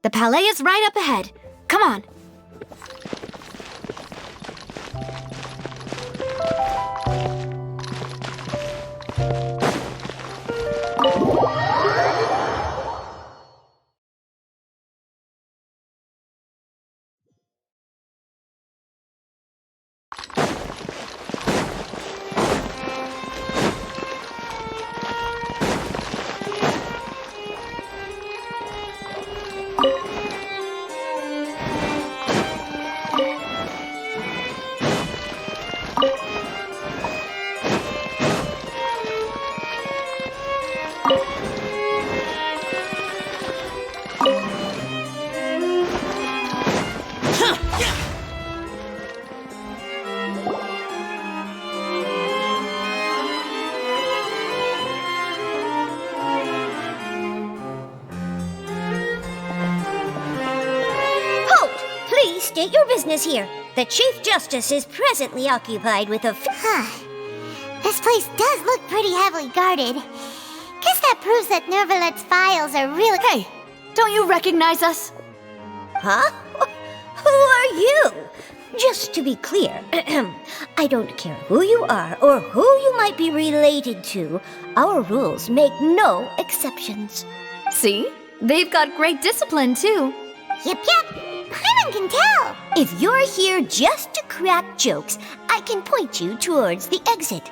The palais is right up ahead. Come on. State your business here. The Chief Justice is presently occupied with a... This place does look pretty heavily guarded. Guess that proves that Nervalet's files are really... Hey, don't you recognize us? Huh? Who are you? Just to be clear, I don't care who you are or who you might be related to. Our rules make no exceptions. See? They've got great discipline, too. Yep. Paimon can tell. If you're here just to crack jokes, I can point you towards the exit.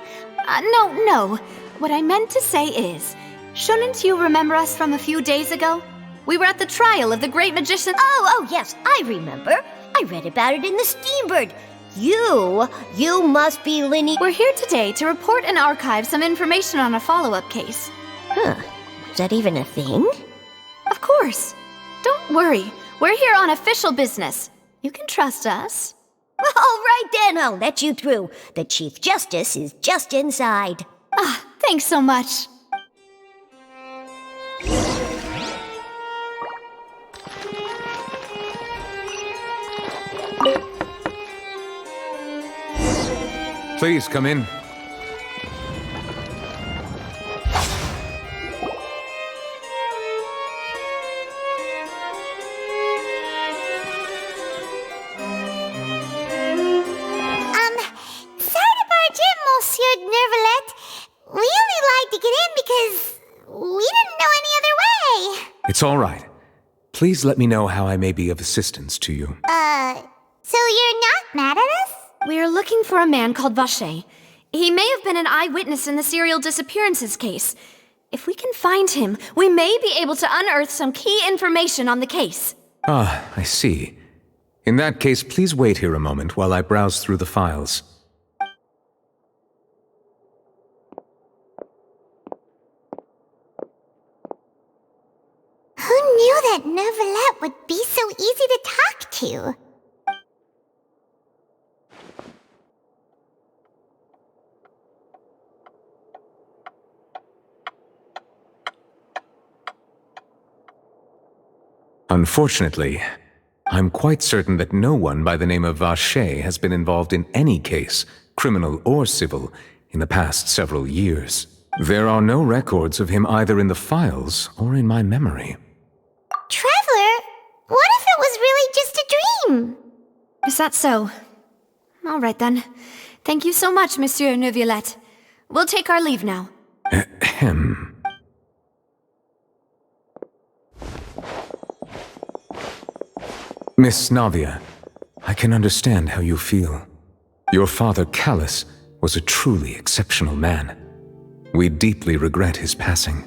No. What I meant to say is, shouldn't you remember us from a few days ago? We were at the trial of the great magician... Oh, yes, I remember. I read about it in the Steambird. You must be Linny... We're here today to report and archive some information on a follow-up case. Is that even a thing? Of course. Don't worry. We're here on official business. You can trust us. All right then, I'll let you through. The Chief Justice is just inside. Thanks so much. Please come in. It's all right. Please let me know how I may be of assistance to you. So you're not mad at us? We're looking for a man called Vacher. He may have been an eyewitness in the serial disappearances case. If we can find him, we may be able to unearth some key information on the case. I see. In that case, please wait here a moment while I browse through the files. Who knew that Nervalet would be so easy to talk to? Unfortunately, I'm quite certain that no one by the name of Vacher has been involved in any case, criminal or civil, in the past several years. There are no records of him either in the files or in my memory. Traveler, what if it was really just a dream? Is that so? All right then. Thank you so much, Monsieur Nervalet. We'll take our leave now. Ahem. Miss Navia, I can understand how you feel. Your father, Callus, was a truly exceptional man. We deeply regret his passing.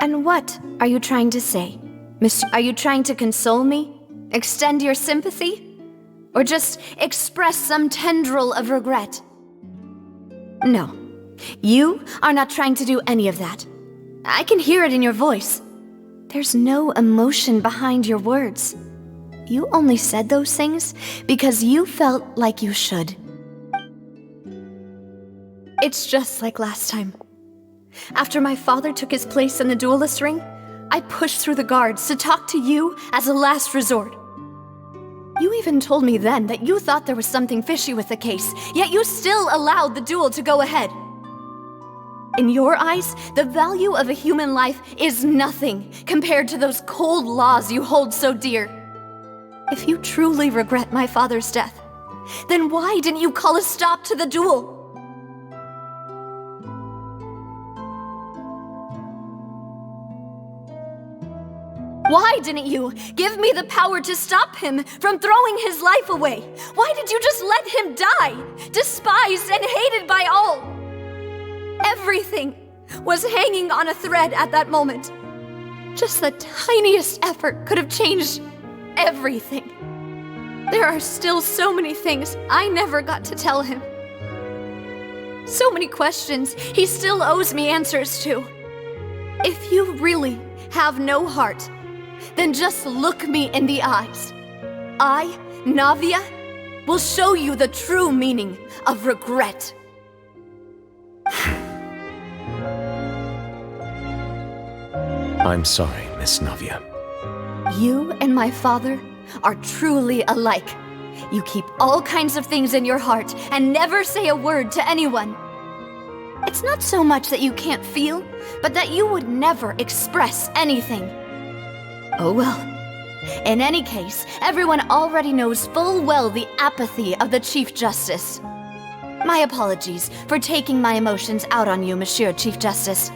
And what are you trying to say? Are you trying to console me? Extend your sympathy? Or just express some tendril of regret? No. You are not trying to do any of that. I can hear it in your voice. There's no emotion behind your words. You only said those things because you felt like you should. It's just like last time. After my father took his place in the duelist ring, I pushed through the guards to talk to you as a last resort. You even told me then that you thought there was something fishy with the case, yet you still allowed the duel to go ahead. In your eyes, the value of a human life is nothing compared to those cold laws you hold so dear. If you truly regret my father's death, then why didn't you call a stop to the duel? Why didn't you give me the power to stop him from throwing his life away? Why did you just let him die, despised and hated by all? Everything was hanging on a thread at that moment. Just the tiniest effort could have changed everything. There are still so many things I never got to tell him. So many questions he still owes me answers to. If you really have no heart, then just look me in the eyes. I, Navia, will show you the true meaning of regret. I'm sorry, Miss Navia. You and my father are truly alike. You keep all kinds of things in your heart and never say a word to anyone. It's not so much that you can't feel, but that you would never express anything. Oh well. In any case, everyone already knows full well the apathy of the Chief Justice. My apologies for taking my emotions out on you, Monsieur Chief Justice.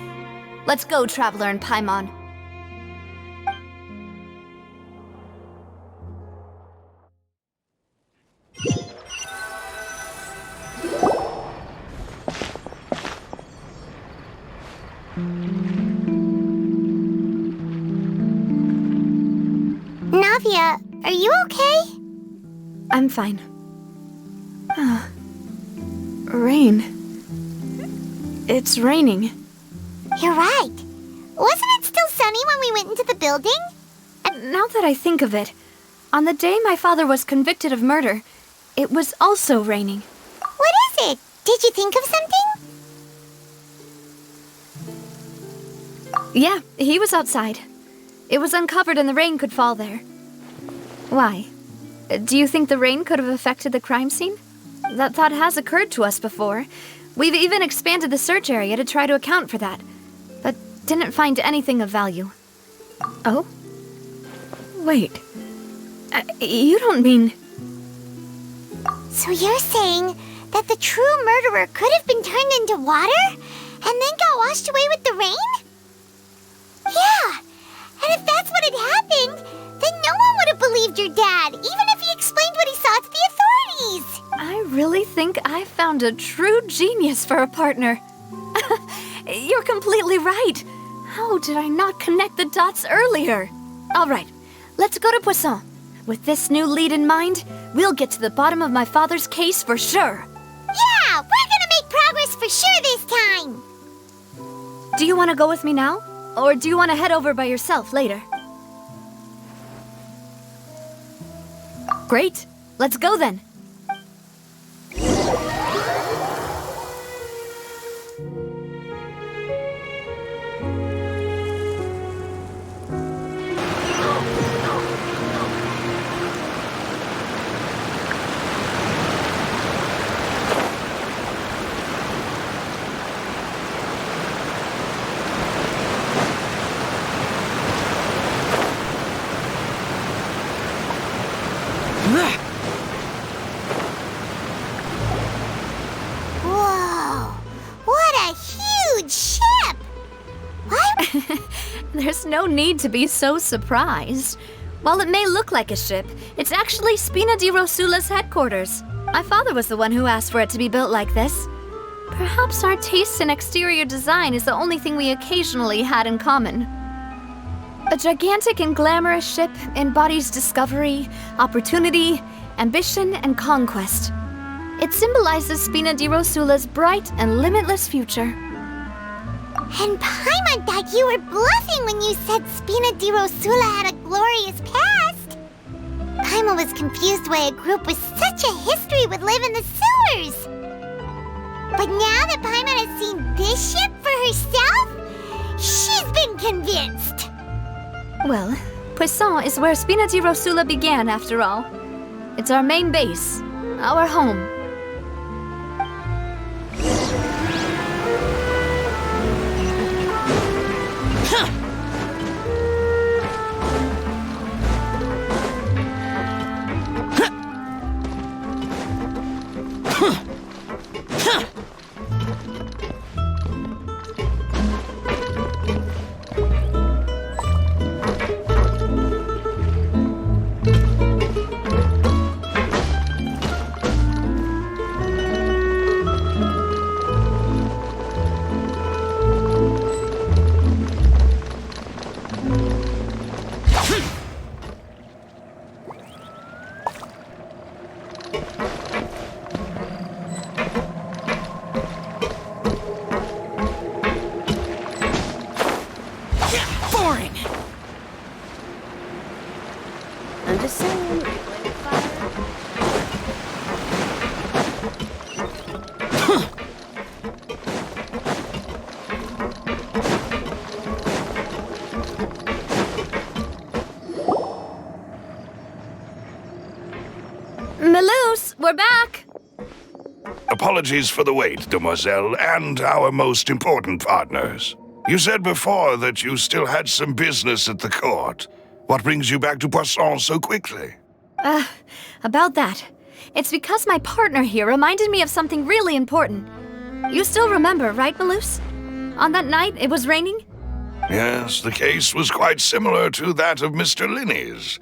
Let's go, Traveler and Paimon. Navia, are you okay? I'm fine. Rain. It's raining. You're right. Wasn't it still sunny when we went into the building? Now that I think of it, on the day my father was convicted of murder, it was also raining. What is it? Did you think of something? Yeah, he was outside. It was uncovered and the rain could fall there. Why? Do you think the rain could have affected the crime scene? That thought has occurred to us before. We've even expanded the search area to try to account for that, but didn't find anything of value. Oh? Wait. You don't mean... So you're saying that the true murderer could have been turned into water and then got washed away with the rain? Yeah, and if that's what had happened, then no one would have believed your dad, even if he explained what he saw to the authorities. I really think I found a true genius for a partner. You're completely right. How did I not connect the dots earlier? All right, let's go to Poisson. With this new lead in mind, we'll get to the bottom of my father's case for sure. Yeah, we're gonna make progress for sure this time. Do you want to go with me now? Or do you want to head over by yourself later? Great. Let's go then. Whoa, what a huge ship! What? There's no need to be so surprised. While it may look like a ship, it's actually Spina di Rosula's headquarters. My father was the one who asked for it to be built like this. Perhaps our taste in exterior design is the only thing we occasionally had in common. A gigantic and glamorous ship embodies discovery, opportunity, ambition, and conquest. It symbolizes Spina di Rosula's bright and limitless future. And Paimon thought you were bluffing when you said Spina di Rosula had a glorious past. Paimon was confused why a group with such a history would live in the sewers. But now that Paimon has seen this ship for herself, she's been convinced. Well, Poisson is where Spina di Rosula began, after all. It's our main base, our home. Boring. I'm just saying. Maloose, we're back! Apologies for the wait, demoiselle, and our most important partners. You said before that you still had some business at the court. What brings you back to Poisson so quickly? About that. It's because my partner here reminded me of something really important. You still remember, right, Maloose? On that night, it was raining? Yes, the case was quite similar to that of Mr. Linney's.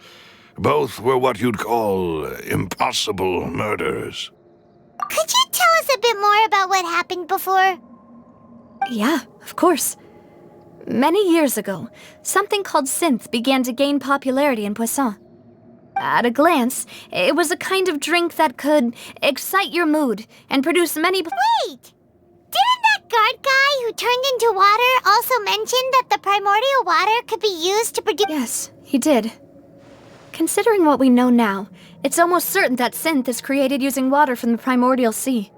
Both were what you'd call impossible murders. Could you tell us a bit more about what happened before? Yeah, of course. Many years ago, something called synth began to gain popularity in Poisson. At a glance, it was a kind of drink that could excite your mood and produce many... Wait! Didn't that guard guy who turned into water also mention that the primordial water could be used to produce... Yes, he did. Considering what we know now, it's almost certain that synth is created using water from the primordial sea.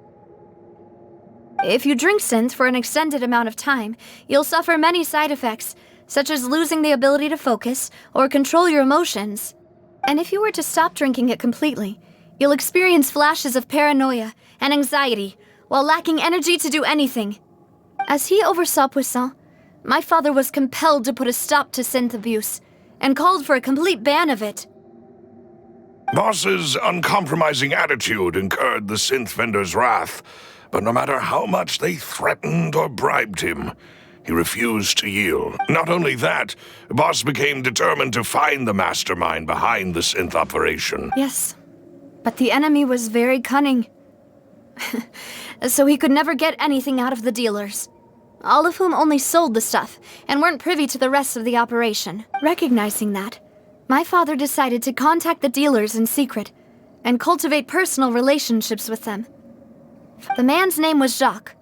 If you drink synth for an extended amount of time, you'll suffer many side effects, such as losing the ability to focus or control your emotions. And if you were to stop drinking it completely, you'll experience flashes of paranoia and anxiety while lacking energy to do anything. As he oversaw Poisson, my father was compelled to put a stop to synth abuse and called for a complete ban of it. Boss's uncompromising attitude incurred the synth vendor's wrath, but no matter how much they threatened or bribed him, he refused to yield. Not only that, Boss became determined to find the mastermind behind the synth operation. Yes, but the enemy was very cunning. So he could never get anything out of the dealers, all of whom only sold the stuff and weren't privy to the rest of the operation. Recognizing that, my father decided to contact the dealers in secret and cultivate personal relationships with them. The man's name was Jacques.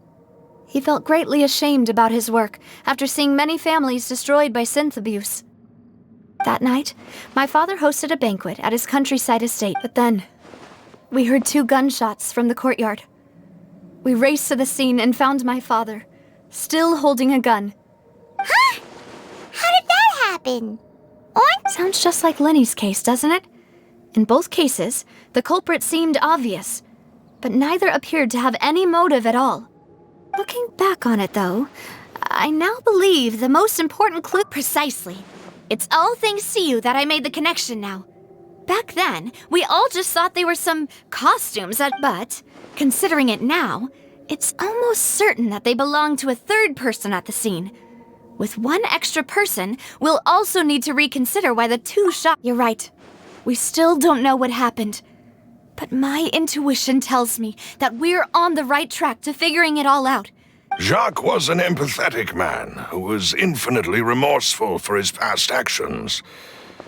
He felt greatly ashamed about his work after seeing many families destroyed by synth abuse. That night, my father hosted a banquet at his countryside estate, but then we heard 2 gunshots from the courtyard. We raced to the scene and found my father, still holding a gun. Huh? How did that happen? Or? Sounds just like Lenny's case, doesn't it? In both cases, the culprit seemed obvious, but neither appeared to have any motive at all. Looking back on it, though, I now believe the most important clue... Precisely. It's all thanks to you that I made the connection now. Back then, we all just thought they were some costumes but, considering it now, it's almost certain that they belong to a third person at the scene. With one extra person, we'll also need to reconsider why the 2 shots... You're right. We still don't know what happened. But my intuition tells me that we're on the right track to figuring it all out. Jacques was an empathetic man who was infinitely remorseful for his past actions.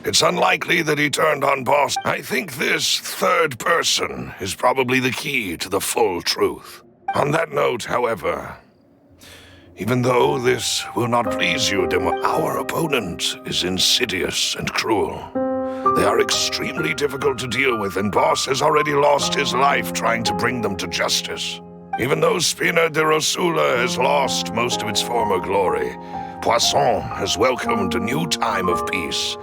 It's unlikely that he turned on Boss. I think this third person is probably the key to the full truth. On that note, however, even though this will not please you, our opponent is insidious and cruel. They are extremely difficult to deal with, and Boss has already lost his life trying to bring them to justice. Even though Spina de Rosula has lost most of its former glory, Poisson has welcomed a new time of peace,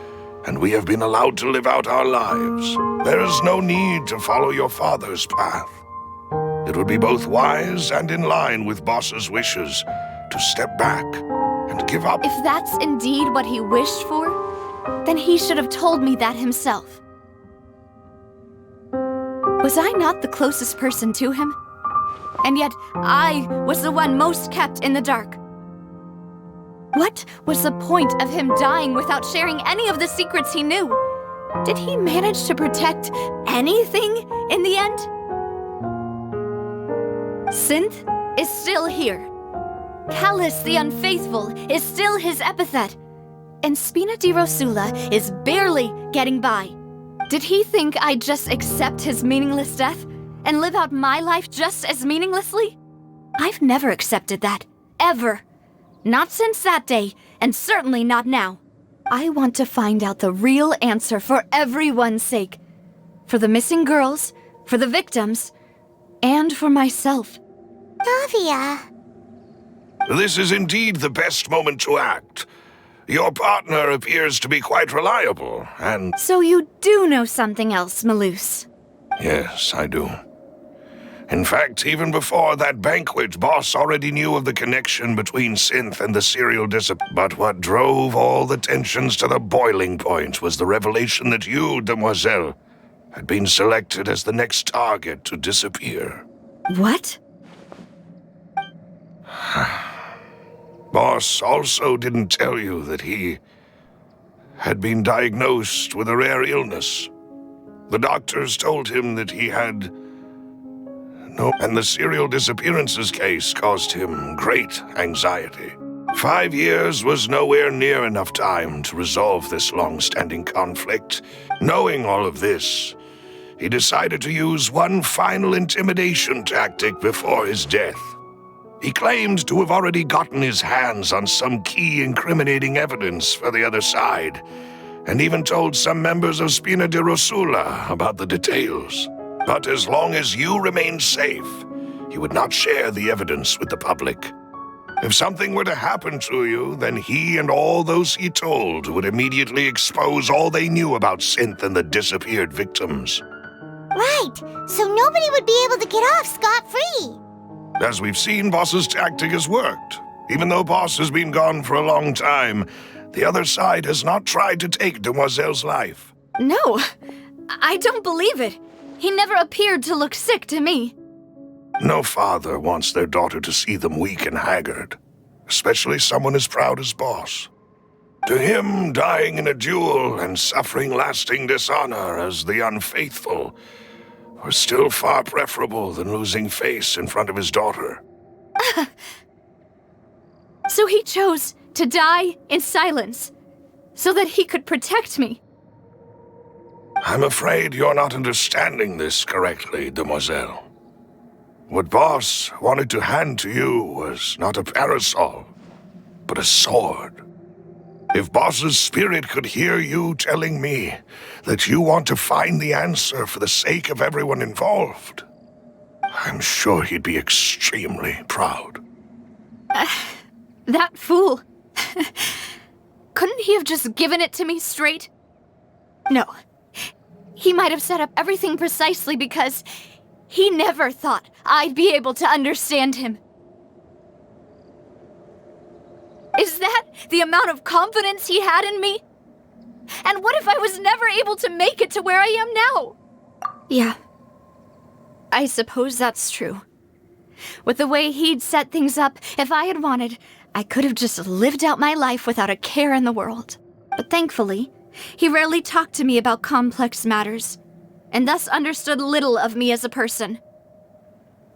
and we have been allowed to live out our lives. There is no need to follow your father's path. It would be both wise and in line with Boss's wishes to step back and give up. If that's indeed what he wished for, then he should have told me that himself. Was I not the closest person to him? And yet, I was the one most kept in the dark. What was the point of him dying without sharing any of the secrets he knew? Did he manage to protect anything in the end? Synth is still here. Callus the Unfaithful is still his epithet. And Spina di Rosula is barely getting by. Did he think I'd just accept his meaningless death and live out my life just as meaninglessly? I've never accepted that. Ever. Not since that day, and certainly not now. I want to find out the real answer for everyone's sake. For the missing girls, for the victims, and for myself. Navia. This is indeed the best moment to act. Your partner appears to be quite reliable, and... So you do know something else, Maloose? Yes, I do. In fact, even before that banquet, Boss already knew of the connection between Synth and the serial But what drove all the tensions to the boiling point was the revelation that you, Demoiselle, had been selected as the next target to disappear. What? Boss also didn't tell you that he had been diagnosed with a rare illness. The doctors told him that he had and the serial disappearances case caused him great anxiety. 5 years was nowhere near enough time to resolve this long-standing conflict. Knowing all of this, he decided to use one final intimidation tactic before his death. He claimed to have already gotten his hands on some key incriminating evidence for the other side, and even told some members of Spina di Rosula about the details. But as long as you remained safe, he would not share the evidence with the public. If something were to happen to you, then he and all those he told would immediately expose all they knew about Synth and the disappeared victims. Right, so nobody would be able to get off scot-free. As we've seen, Boss's tactic has worked. Even though Boss has been gone for a long time, the other side has not tried to take Demoiselle's life. No, I don't believe it. He never appeared to look sick to me. No father wants their daughter to see them weak and haggard, especially someone as proud as Boss. To him, dying in a duel and suffering lasting dishonor as the unfaithful were still far preferable than losing face in front of his daughter. So he chose to die in silence, so that he could protect me. I'm afraid you're not understanding this correctly, Demoiselle. What Boss wanted to hand to you was not a parasol, but a sword. If Boss's spirit could hear you telling me that you want to find the answer for the sake of everyone involved, I'm sure he'd be extremely proud. That fool. Couldn't he have just given it to me straight? No. He might have set up everything precisely because he never thought I'd be able to understand him. Is that the amount of confidence he had in me? And what if I was never able to make it to where I am now? Yeah. I suppose that's true. With the way he'd set things up, if I had wanted, I could have just lived out my life without a care in the world. But thankfully, he rarely talked to me about complex matters, and thus understood little of me as a person.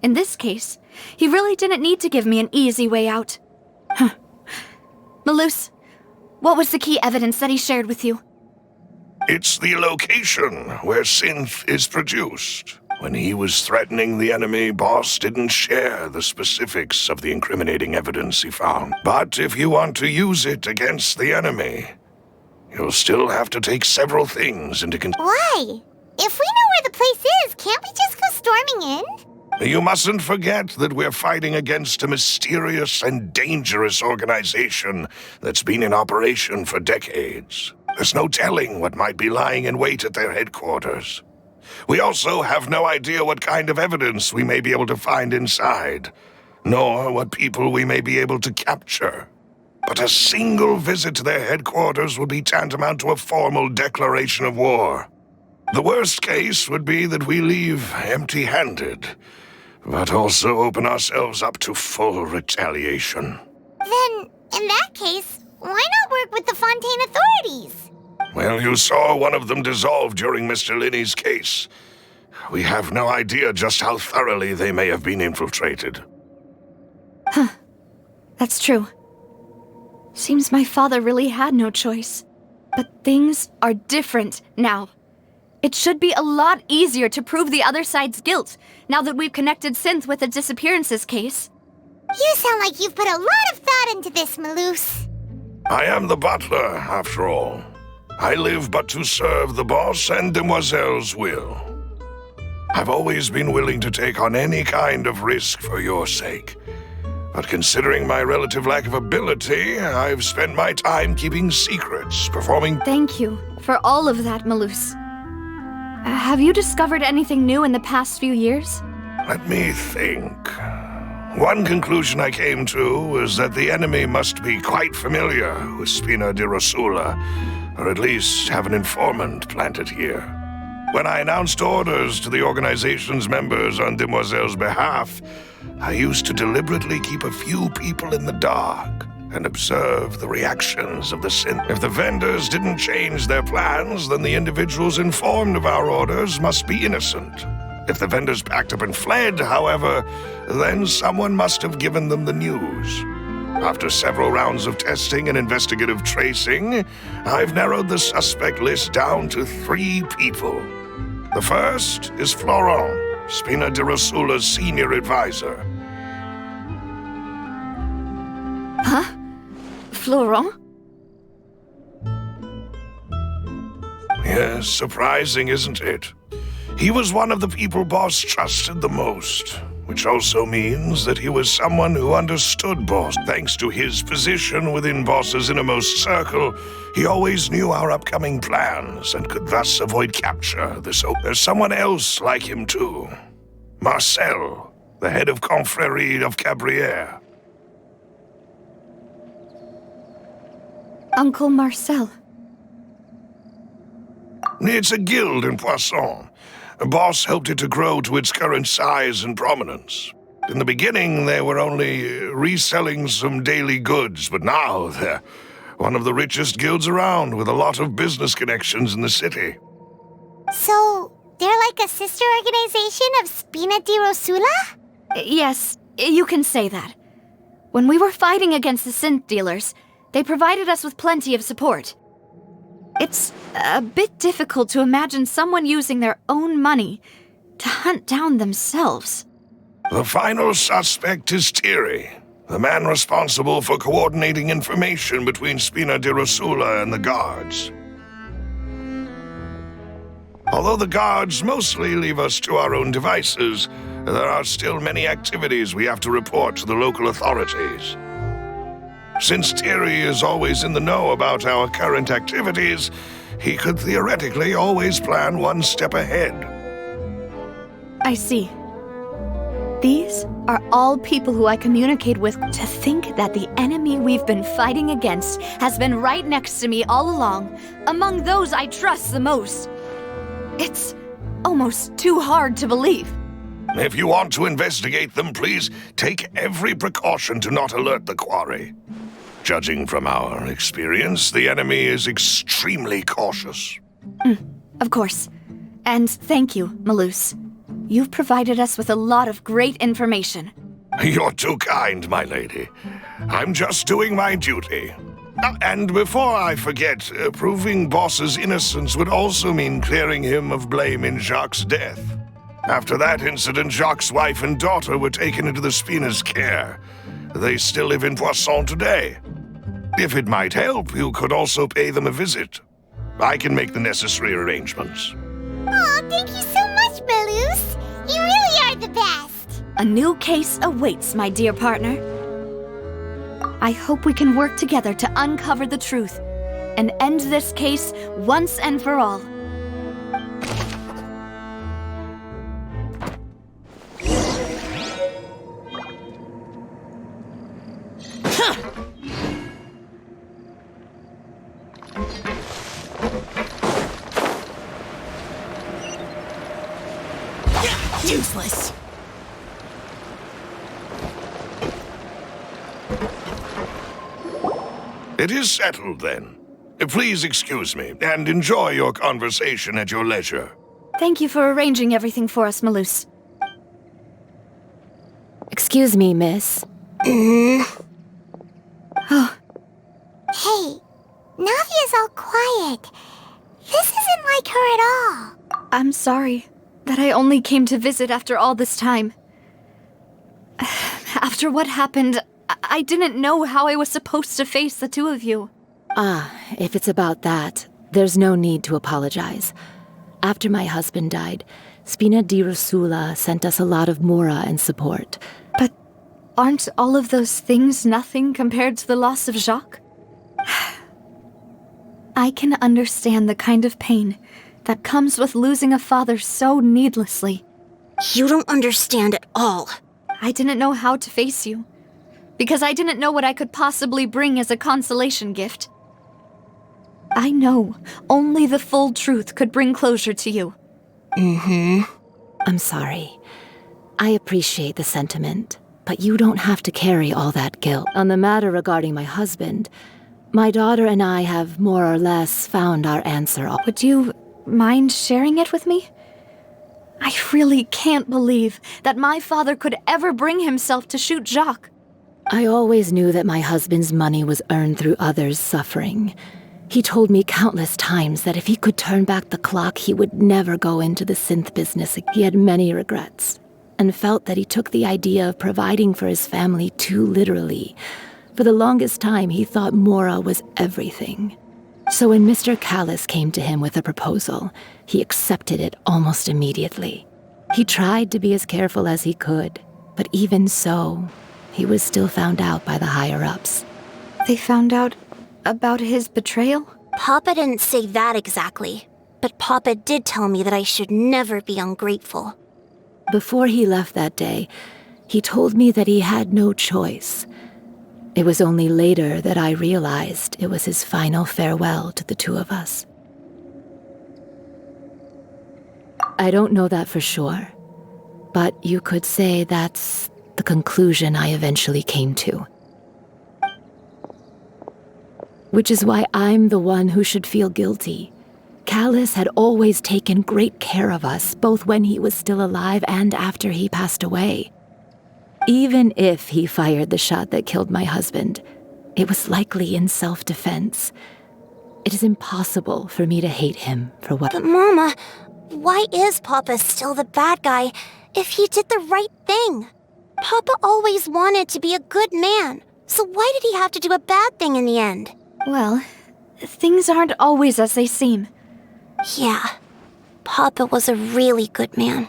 In this case, he really didn't need to give me an easy way out. Maloose, what was the key evidence that he shared with you? It's the location where Synth is produced. When he was threatening the enemy, Boss didn't share the specifics of the incriminating evidence he found. But if you want to use it against the enemy, you'll still have to take several things into consideration. Why? If we know where the place is, can't we just go storming in? You mustn't forget that we're fighting against a mysterious and dangerous organization that's been in operation for decades. There's no telling what might be lying in wait at their headquarters. We also have no idea what kind of evidence we may be able to find inside, nor what people we may be able to capture. But a single visit to their headquarters would be tantamount to a formal declaration of war. The worst case would be that we leave empty-handed, but also open ourselves up to full retaliation. Then, in that case, why not work with the Fontaine authorities? Well, you saw one of them dissolve during Mr. Linney's case. We have no idea just how thoroughly they may have been infiltrated. That's true. Seems my father really had no choice. But things are different now. It should be a lot easier to prove the other side's guilt, now that we've connected Synth with the disappearances case. You sound like you've put a lot of thought into this, Maloose. I am the butler, after all. I live but to serve the boss and Demoiselle's will. I've always been willing to take on any kind of risk for your sake. But considering my relative lack of ability, I've spent my time keeping secrets, performing... Thank you for all of that, Maloose. Have you discovered anything new in the past few years? Let me think. One conclusion I came to was that the enemy must be quite familiar with Spina di Rosula, or at least have an informant planted here. When I announced orders to the organization's members on Demoiselle's behalf, I used to deliberately keep a few people in the dark and observe the reactions of the synth. If the vendors didn't change their plans, then the individuals informed of our orders must be innocent. If the vendors packed up and fled, however, then someone must have given them the news. After several rounds of testing and investigative tracing, I've narrowed the suspect list down to 3 people. The first is Florent, Spina di Rosula's senior advisor. Huh? Florent? Yes, surprising, isn't it? He was one of the people Boss trusted the most, which also means that he was someone who understood Boss. Thanks to his position within Boss's innermost circle, he always knew our upcoming plans and could thus avoid capture. There's someone else like him too. Marcel, the head of Confrérie of Cabrières. Uncle Marcel. It's a guild in Poisson. Boss helped it to grow to its current size and prominence. In the beginning, they were only reselling some daily goods, but now they're one of the richest guilds around, with a lot of business connections in the city. So, they're like a sister organization of Spina di Rosula? Yes, you can say that. When we were fighting against the synth dealers, they provided us with plenty of support. It's a bit difficult to imagine someone using their own money to hunt down themselves. The final suspect is Thierry, the man responsible for coordinating information between Spina di Rosula and the guards. Although the guards mostly leave us to our own devices, there are still many activities we have to report to the local authorities. Since Thierry is always in the know about our current activities, he could theoretically always plan one step ahead. I see. These are all people who I communicate with. To think that the enemy we've been fighting against has been right next to me all along, among those I trust the most. It's almost too hard to believe. If you want to investigate them, please take every precaution to not alert the quarry. Judging from our experience, the enemy is extremely cautious. Of course. And thank you, Maloose. You've provided us with a lot of great information. You're too kind, my lady. I'm just doing my duty. And before I forget, proving Boss's innocence would also mean clearing him of blame in Jacques' death. After that incident, Jacques' wife and daughter were taken into the Spina's care. They still live in Poisson today. If it might help, you could also pay them a visit. I can make the necessary arrangements. Aw, thank you so much, Maloose. You really are the best. A new case awaits, my dear partner. I hope we can work together to uncover the truth and end this case once and for all. Useless. It is settled, then. Please excuse me, and enjoy your conversation at your leisure. Thank you for arranging everything for us, Maloose. Excuse me, miss. Hey, Navia's all quiet. This isn't like her at all. I'm sorry that I only came to visit after all this time. After what happened, I didn't know how I was supposed to face the two of you. If it's about that, there's no need to apologize. After my husband died, Spina di Rosula sent us a lot of mora and support. But aren't all of those things nothing compared to the loss of Jacques? I can understand the kind of pain that comes with losing a father so needlessly. You don't understand at all. I didn't know how to face you, because I didn't know what I could possibly bring as a consolation gift. I know only the full truth could bring closure to you. I'm sorry. I appreciate the sentiment, but you don't have to carry all that guilt. On the matter regarding my husband, my daughter and I have more or less found our answer. Would you mind sharing it with me? I really can't believe that my father could ever bring himself to shoot Jacques. I always knew that my husband's money was earned through others' suffering. He told me countless times that if he could turn back the clock, he would never go into the synth business. He had many regrets, and felt that he took the idea of providing for his family too literally. For the longest time, he thought Mora was everything. So when Mr. Callis came to him with a proposal, he accepted it almost immediately. He tried to be as careful as he could, but even so, he was still found out by the higher-ups. They found out about his betrayal? Papa didn't say that exactly, but Papa did tell me that I should never be ungrateful. Before he left that day, he told me that he had no choice. It was only later that I realized it was his final farewell to the two of us. I don't know that for sure, but you could say that's the conclusion I eventually came to. Which is why I'm the one who should feel guilty. Callis had always taken great care of us, both when he was still alive and after he passed away. Even if he fired the shot that killed my husband, it was likely in self-defense. It is impossible for me to hate him for what— But Mama, why is Papa still the bad guy if he did the right thing? Papa always wanted to be a good man, so why did he have to do a bad thing in the end? Well, things aren't always as they seem. Yeah, Papa was a really good man.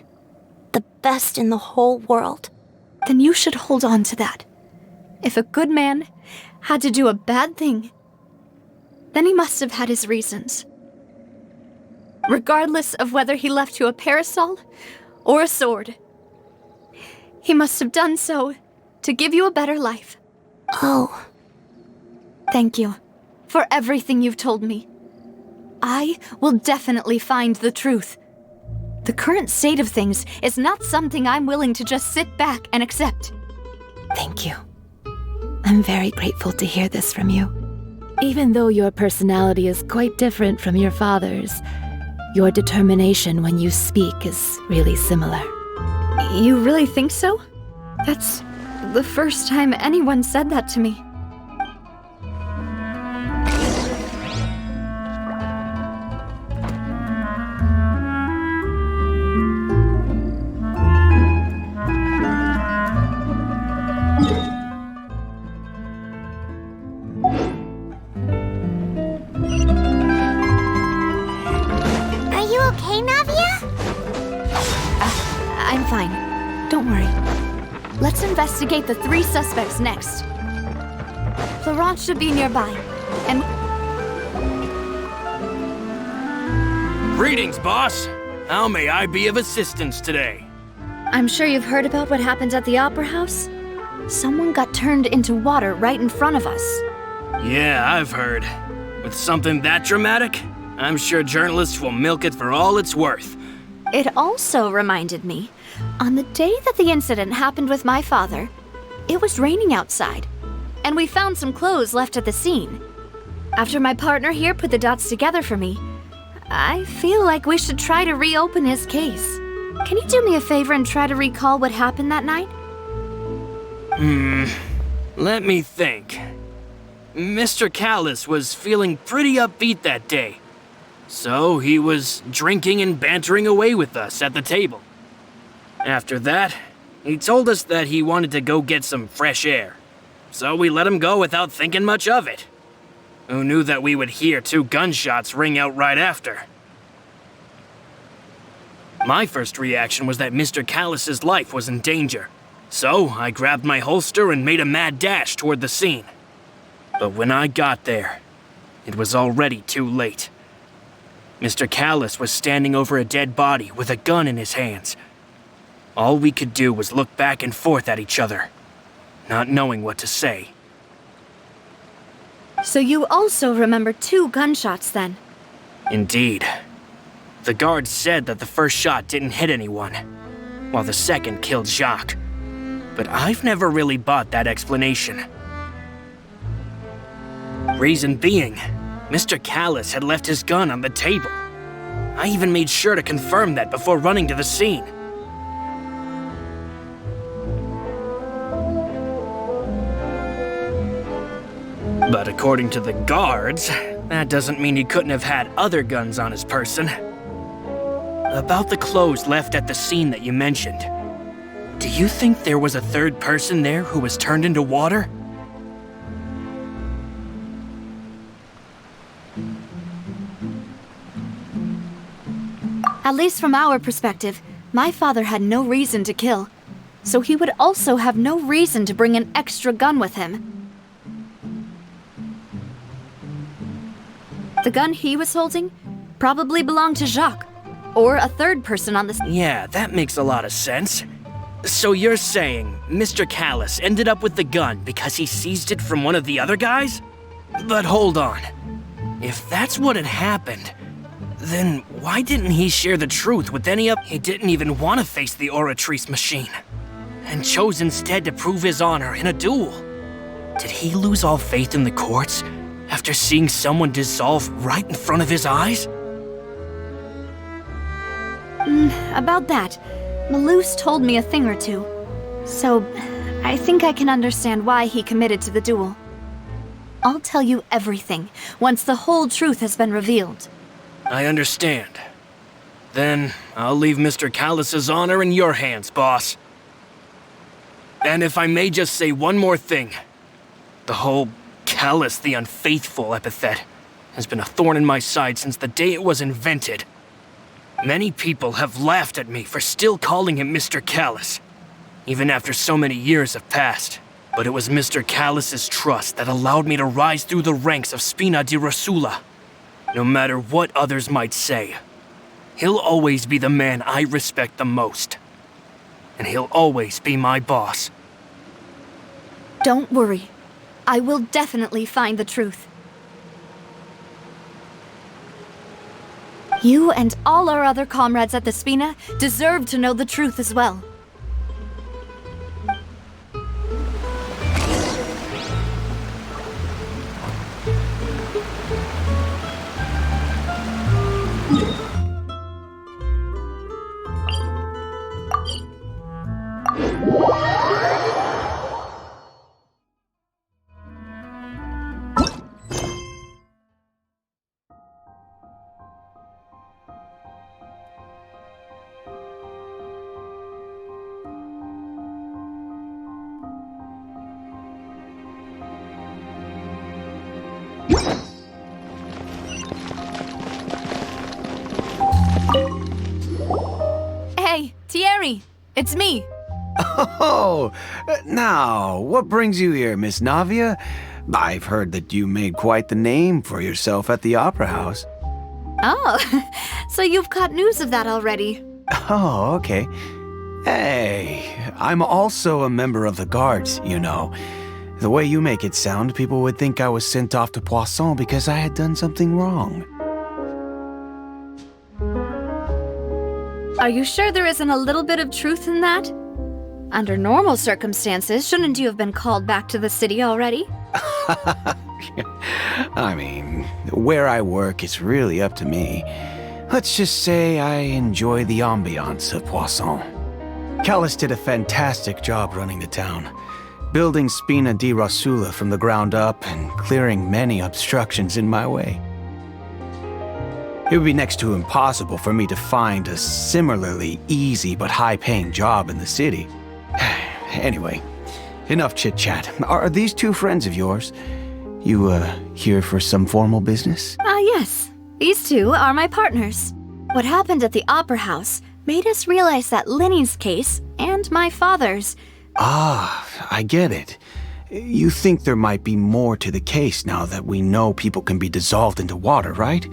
The best in the whole world. Then you should hold on to that. If a good man had to do a bad thing, then he must have had his reasons. Regardless of whether he left you a parasol or a sword, he must have done so to give you a better life. Oh. Thank you for everything you've told me. I will definitely find the truth. The current state of things is not something I'm willing to just sit back and accept. Thank you. I'm very grateful to hear this from you. Even though your personality is quite different from your father's, your determination when you speak is really similar. You really think so? That's the first time anyone said that to me. I'm fine. Don't worry. Let's investigate the 3 suspects next. Florent should be nearby, and— Greetings, boss. How may I be of assistance today? I'm sure you've heard about what happened at the Opera House. Someone got turned into water right in front of us. Yeah, I've heard. With something that dramatic, I'm sure journalists will milk it for all it's worth. It also reminded me, on the day that the incident happened with my father, it was raining outside, and we found some clothes left at the scene. After my partner here put the dots together for me, I feel like we should try to reopen his case. Can you do me a favor and try to recall what happened that night? Let me think. Mr. Callis was feeling pretty upbeat that day. So he was drinking and bantering away with us at the table. After that, he told us that he wanted to go get some fresh air. So we let him go without thinking much of it. Who knew that we would hear 2 gunshots ring out right after? My first reaction was that Mr. Callus's life was in danger. So I grabbed my holster and made a mad dash toward the scene. But when I got there, it was already too late. Mr. Callus was standing over a dead body with a gun in his hands. All we could do was look back and forth at each other, not knowing what to say. So you also remember 2 gunshots then? Indeed. The guards said that the first shot didn't hit anyone, while the second killed Jacques. But I've never really bought that explanation. Reason being, Mr. Callus had left his gun on the table. I even made sure to confirm that before running to the scene. But according to the guards, that doesn't mean he couldn't have had other guns on his person. About the clothes left at the scene that you mentioned, do you think there was a third person there who was turned into water? At least from our perspective, my father had no reason to kill. So he would also have no reason to bring an extra gun with him. The gun he was holding probably belonged to Jacques, or a third person on the... Yeah, that makes a lot of sense. So you're saying Mr. Callus ended up with the gun because he seized it from one of the other guys? But hold on. If that's what had happened, then why didn't he share the truth with any of... He didn't even want to face the Oratrice machine, and chose instead to prove his honor in a duel. Did he lose all faith in the courts after seeing someone dissolve right in front of his eyes? About that, Malouse told me a thing or two. So, I think I can understand why he committed to the duel. I'll tell you everything once the whole truth has been revealed. I understand. Then I'll leave Mr. Callus's honor in your hands, boss. And if I may just say one more thing, the whole Callus the Unfaithful epithet has been a thorn in my side since the day it was invented. Many people have laughed at me for still calling him Mr. Callus, even after so many years have passed. But it was Mr. Callus's trust that allowed me to rise through the ranks of Spina di Rosula. No matter what others might say, he'll always be the man I respect the most. And he'll always be my boss. Don't worry. I will definitely find the truth. You and all our other comrades at the Spina deserve to know the truth as well. Hey, Thierry! It's me! Oh, now, what brings you here, Miss Navia? I've heard that you made quite the name for yourself at the Opera House. Oh, so you've caught news of that already. Oh, okay. Hey, I'm also a member of the guards, you know. The way you make it sound, people would think I was sent off to Poisson because I had done something wrong. Are you sure there isn't a little bit of truth in that? Under normal circumstances, shouldn't you have been called back to the city already? I mean, where I work is really up to me. Let's just say I enjoy the ambiance of Poisson. Callus did a fantastic job running the town, building Spina di Rosula from the ground up and clearing many obstructions in my way. It would be next to impossible for me to find a similarly easy but high-paying job in the city. Anyway, enough chit-chat. Are these two friends of yours? You, here for some formal business? Yes. These two are my partners. What happened at the Opera House made us realize that Linny's case and my father's. Ah, I get it. You think there might be more to the case now that we know people can be dissolved into water, right?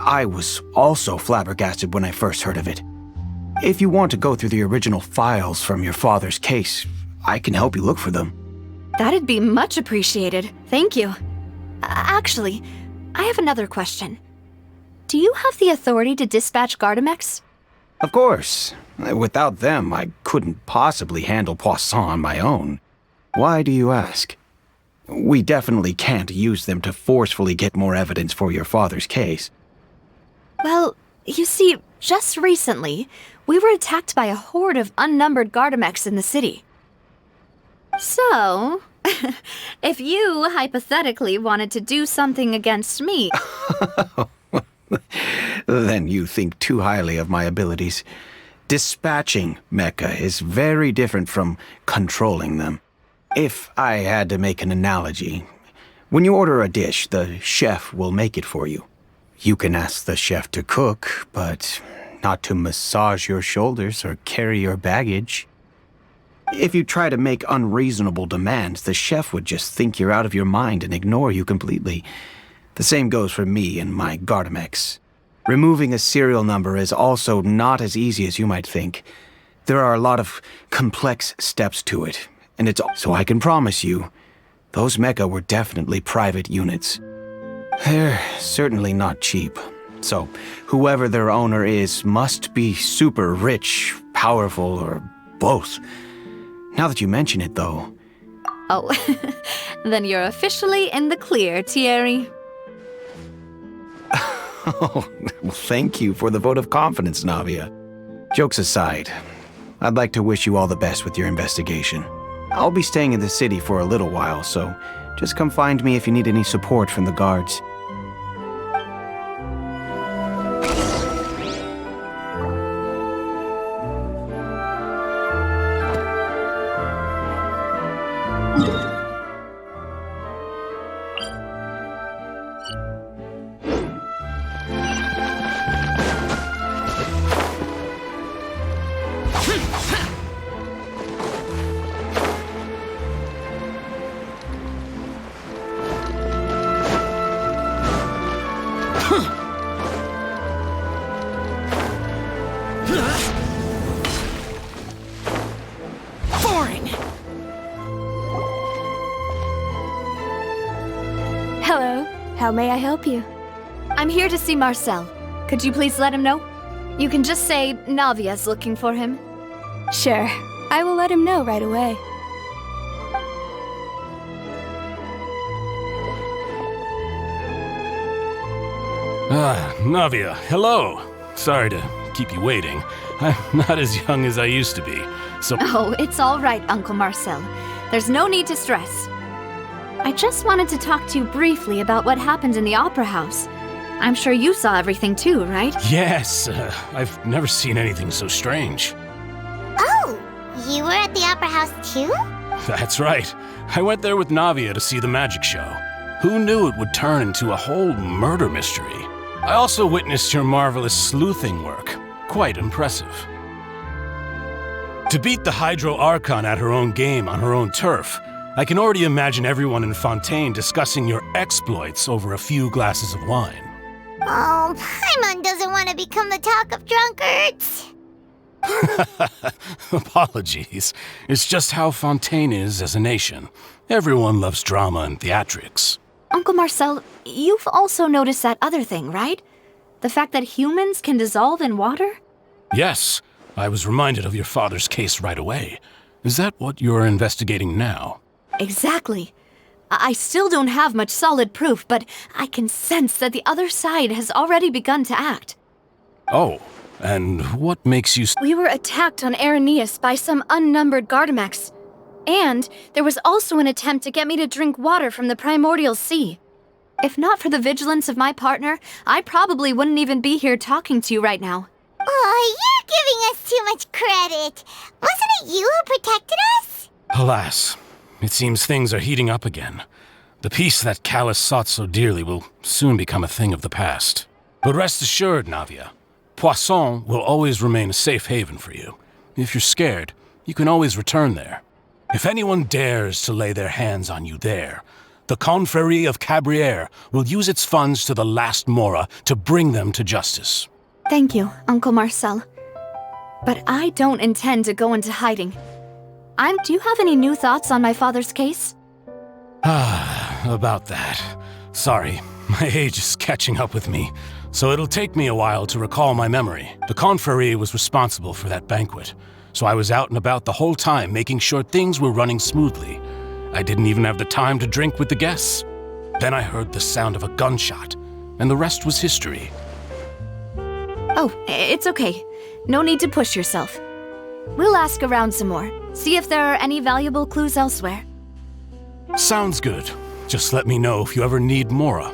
I was also flabbergasted when I first heard of it. If you want to go through the original files from your father's case, I can help you look for them. That'd be much appreciated. Thank you. Actually, I have another question. Do you have the authority to dispatch Gardamex? Of course. Without them, I couldn't possibly handle Poisson on my own. Why do you ask? We definitely can't use them to forcefully get more evidence for your father's case. Well, you see, just recently, we were attacked by a horde of unnumbered Gardamex in the city. So, if you hypothetically wanted to do something against me... Then you think too highly of my abilities. Dispatching mecha is very different from controlling them. If I had to make an analogy, when you order a dish, the chef will make it for you. You can ask the chef to cook, but not to massage your shoulders or carry your baggage. If you try to make unreasonable demands, the chef would just think you're out of your mind and ignore you completely. The same goes for me and my Gardamex. Removing a serial number is also not as easy as you might think. There are a lot of complex steps to it, and it's so I can promise you, those mecha were definitely private units. They're certainly not cheap. So, whoever their owner is must be super rich, powerful, or both. Now that you mention it, though... Oh, then you're officially in the clear, Thierry. Oh, well, thank you for the vote of confidence, Navia. Jokes aside, I'd like to wish you all the best with your investigation. I'll be staying in the city for a little while, so just come find me if you need any support from the guards. Hello. How may I help you? I'm here to see Marcel. Could you please let him know? You can just say Navia's looking for him. Sure. I will let him know right away. Navia, hello. Sorry to keep you waiting. I'm not as young as I used to be, so... Oh, it's all right, Uncle Marcel. There's no need to stress. I just wanted to talk to you briefly about what happened in the Opera House. I'm sure you saw everything too, right? Yes, I've never seen anything so strange. Oh, you were at the Opera House too? That's right. I went there with Navia to see the magic show. Who knew it would turn into a whole murder mystery? I also witnessed your marvelous sleuthing work. Quite impressive. To beat the Hydro Archon at her own game on her own turf, I can already imagine everyone in Fontaine discussing your exploits over a few glasses of wine. Oh, Paimon doesn't want to become the talk of drunkards. Apologies. It's just how Fontaine is as a nation. Everyone loves drama and theatrics. Uncle Marcel, you've also noticed that other thing, right? The fact that humans can dissolve in water? Yes, I was reminded of your father's case right away. Is that what you're investigating now? Exactly. I still don't have much solid proof, but I can sense that the other side has already begun to act. Oh, and what makes you... We were attacked on Araneus by some unnumbered Gardamex. And there was also an attempt to get me to drink water from the primordial sea. If not for the vigilance of my partner, I probably wouldn't even be here talking to you right now. Oh, you're giving us too much credit. Wasn't it you who protected us? Alas, it seems things are heating up again. The peace that Callus sought so dearly will soon become a thing of the past. But rest assured, Navia, Poisson will always remain a safe haven for you. If you're scared, you can always return there. If anyone dares to lay their hands on you there, the Confrérie of Cabrières will use its funds to the last Mora to bring them to justice. Thank you, Uncle Marcel. But I don't intend to go into hiding. Do you have any new thoughts on my father's case? About that. Sorry, my age is catching up with me, so it'll take me a while to recall my memory. The Confrérie was responsible for that banquet, so I was out and about the whole time making sure things were running smoothly. I didn't even have the time to drink with the guests. Then I heard the sound of a gunshot, and the rest was history. Oh, it's okay. No need to push yourself. We'll ask around some more, see if there are any valuable clues elsewhere. Sounds good. Just let me know if you ever need Mora.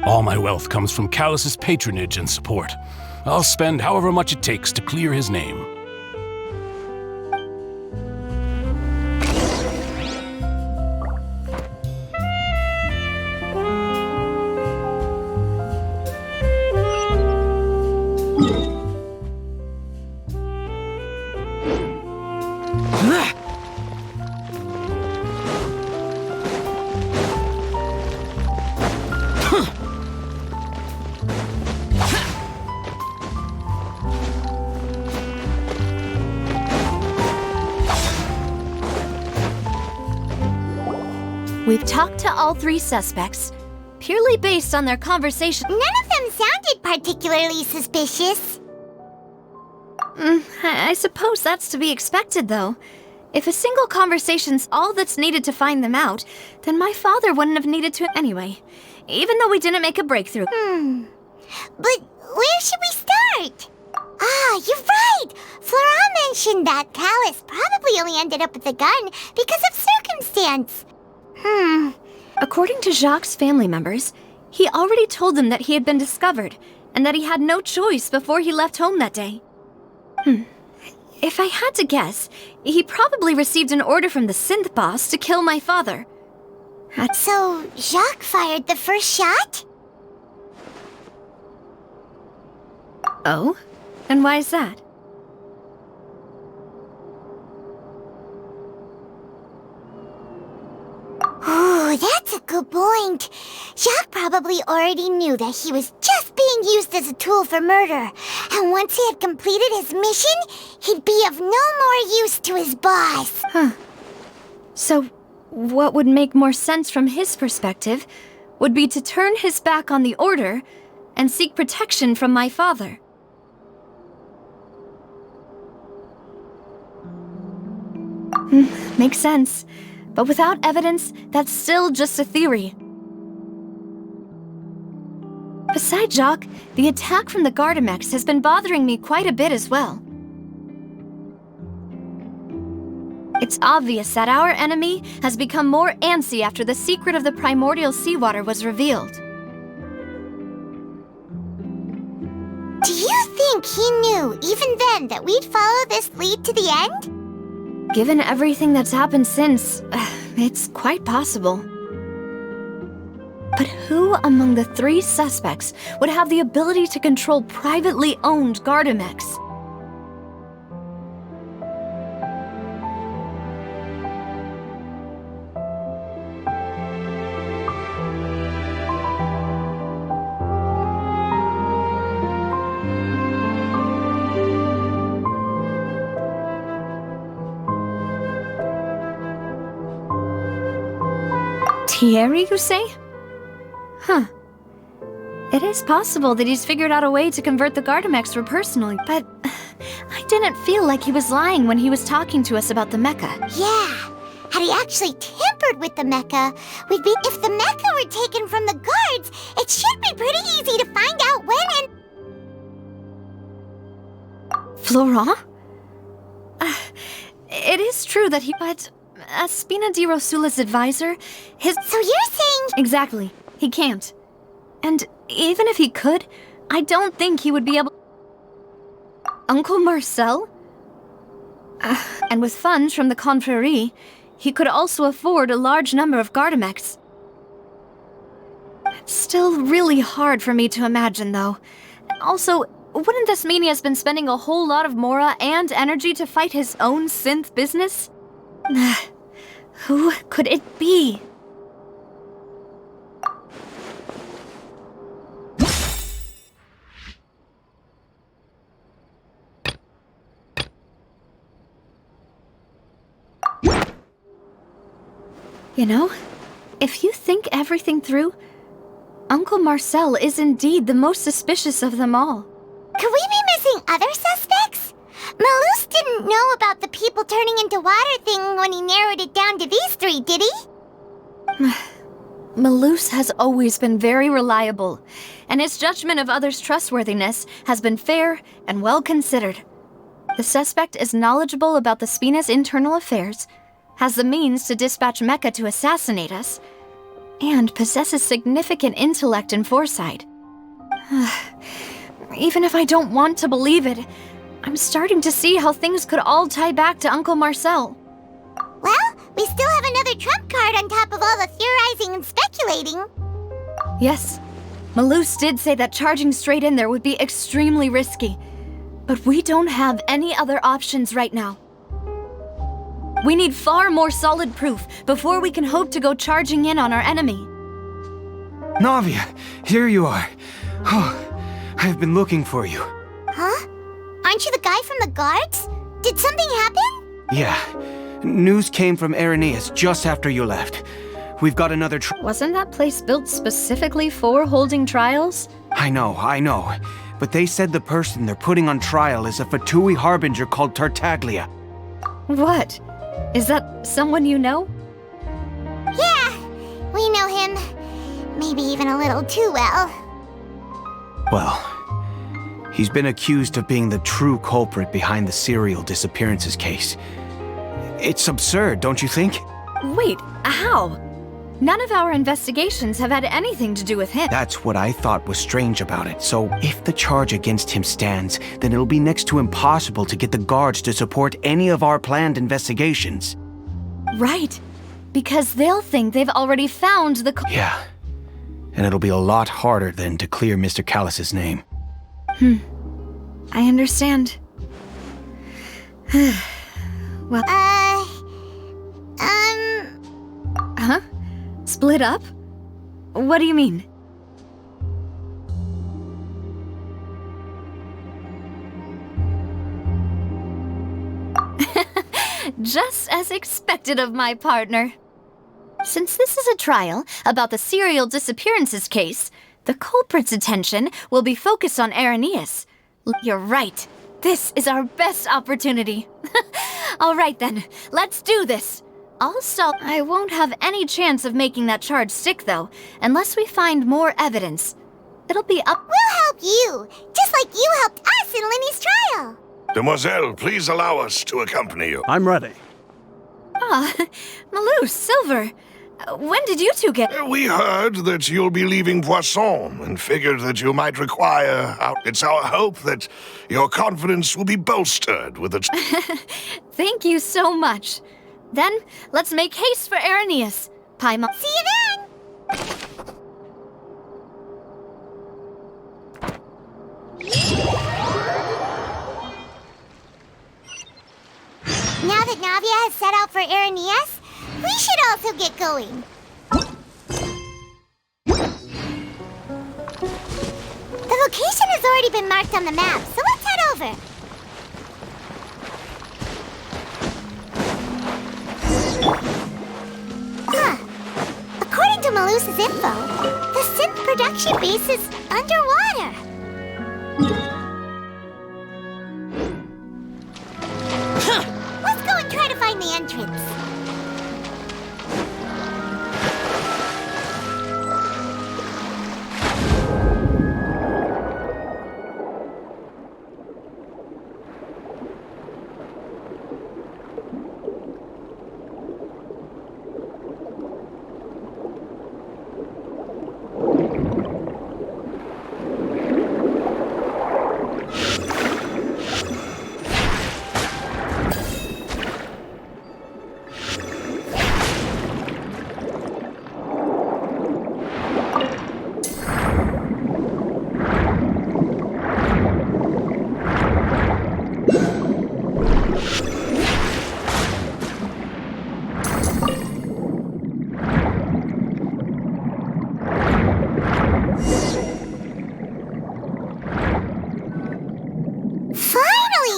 All my wealth comes from Callus's patronage and support. I'll spend however much it takes to clear his name. We've talked to all three suspects, purely based on their conversation. None of them sounded particularly suspicious. I suppose that's to be expected, though. If a single conversation's all that's needed to find them out, then my father wouldn't have needed to anyway, even though we didn't make a breakthrough. But where should we start? Ah, you're right! Florent mentioned that Callus probably only ended up with the gun because of circumstance. According to Jacques' family members, he already told them that he had been discovered, and that he had no choice before he left home that day. If I had to guess, he probably received an order from the synth boss to kill my father. So, Jacques fired the first shot? Oh? And why is that? Ooh, that's a good point. Jacques probably already knew that he was just being used as a tool for murder. And once he had completed his mission, he'd be of no more use to his boss. So, what would make more sense from his perspective would be to turn his back on the order and seek protection from my father. Makes sense. But without evidence, that's still just a theory. Besides Jacques, the attack from the Gardamex has been bothering me quite a bit as well. It's obvious that our enemy has become more antsy after the secret of the primordial seawater was revealed. Do you think he knew, even then, that we'd follow this lead to the end? Given everything that's happened since, it's quite possible. But who among the three suspects would have the ability to control privately owned Gardamex? Thierry, you say? It is possible that he's figured out a way to convert the Gardamex for personally, but I didn't feel like he was lying when he was talking to us about the mecha. Yeah, had he actually tampered with the mecha, we'd be— if the mecha were taken from the guards, it should be pretty easy to find out when and— Florent? It is true that he— but as Spina di Rosula's advisor, his— So you're saying— Exactly. He can't. And even if he could, I don't think he would be able... Uncle Marcel? And with funds from the Confrérie, he could also afford a large number of Gardamex. It's still really hard for me to imagine, though. Also, wouldn't this mean he has been spending a whole lot of mora and energy to fight his own synth business? Who could it be? You know, if you think everything through, Uncle Marcel is indeed the most suspicious of them all. Could we be missing other suspects? Malus didn't know about the people turning into water thing when he narrowed it down to these three, did he? Malus has always been very reliable, and his judgment of others' trustworthiness has been fair and well considered. The suspect is knowledgeable about the Spina's internal affairs, has the means to dispatch Mecha to assassinate us, and possesses significant intellect and foresight. Even if I don't want to believe it, I'm starting to see how things could all tie back to Uncle Marcel. Well, we still have another trump card on top of all the theorizing and speculating. Yes, Malus did say that charging straight in there would be extremely risky, but we don't have any other options right now. We need far more solid proof before we can hope to go charging in on our enemy. Navia, here you are. Oh, I've been looking for you. Huh? Aren't you the guy from the guards? Did something happen? Yeah. News came from Irenaeus just after you left. We've got another Wasn't that place built specifically for holding trials? I know. But they said the person they're putting on trial is a Fatui harbinger called Tartaglia. What? Is that someone you know? Yeah, we know him. Maybe even a little too well. Well, he's been accused of being the true culprit behind the serial disappearances case. It's absurd, don't you think? Wait, how? None of our investigations have had anything to do with him. That's what I thought was strange about it. So if the charge against him stands, then it'll be next to impossible to get the guards to support any of our planned investigations. Right. Because they'll think they've already found the... Yeah. And it'll be a lot harder then to clear Mr. Callus's name. I understand. Well... Huh? Split up? What do you mean? Just as expected of my partner. Since this is a trial about the serial disappearances case, the culprit's attention will be focused on Irenaeus. You're right. This is our best opportunity. All right then, let's do this. Also, I won't have any chance of making that charge stick, though, unless we find more evidence. It'll be up... We'll help you, just like you helped us in Linny's trial. Demoiselle, please allow us to accompany you. I'm ready. Malus, Silver, when did you two get... We heard that you'll be leaving Poisson and figured that you might require... It's our hope that your confidence will be bolstered with the... Thank you so much. Then, let's make haste for Irenaeus. Paimon. See you then! Now that Navia has set out for Irenaeus, we should also get going. The location has already been marked on the map, so let's head over. According to Malus's info, the synth production base is underwater. Let's go and try to find the entrance.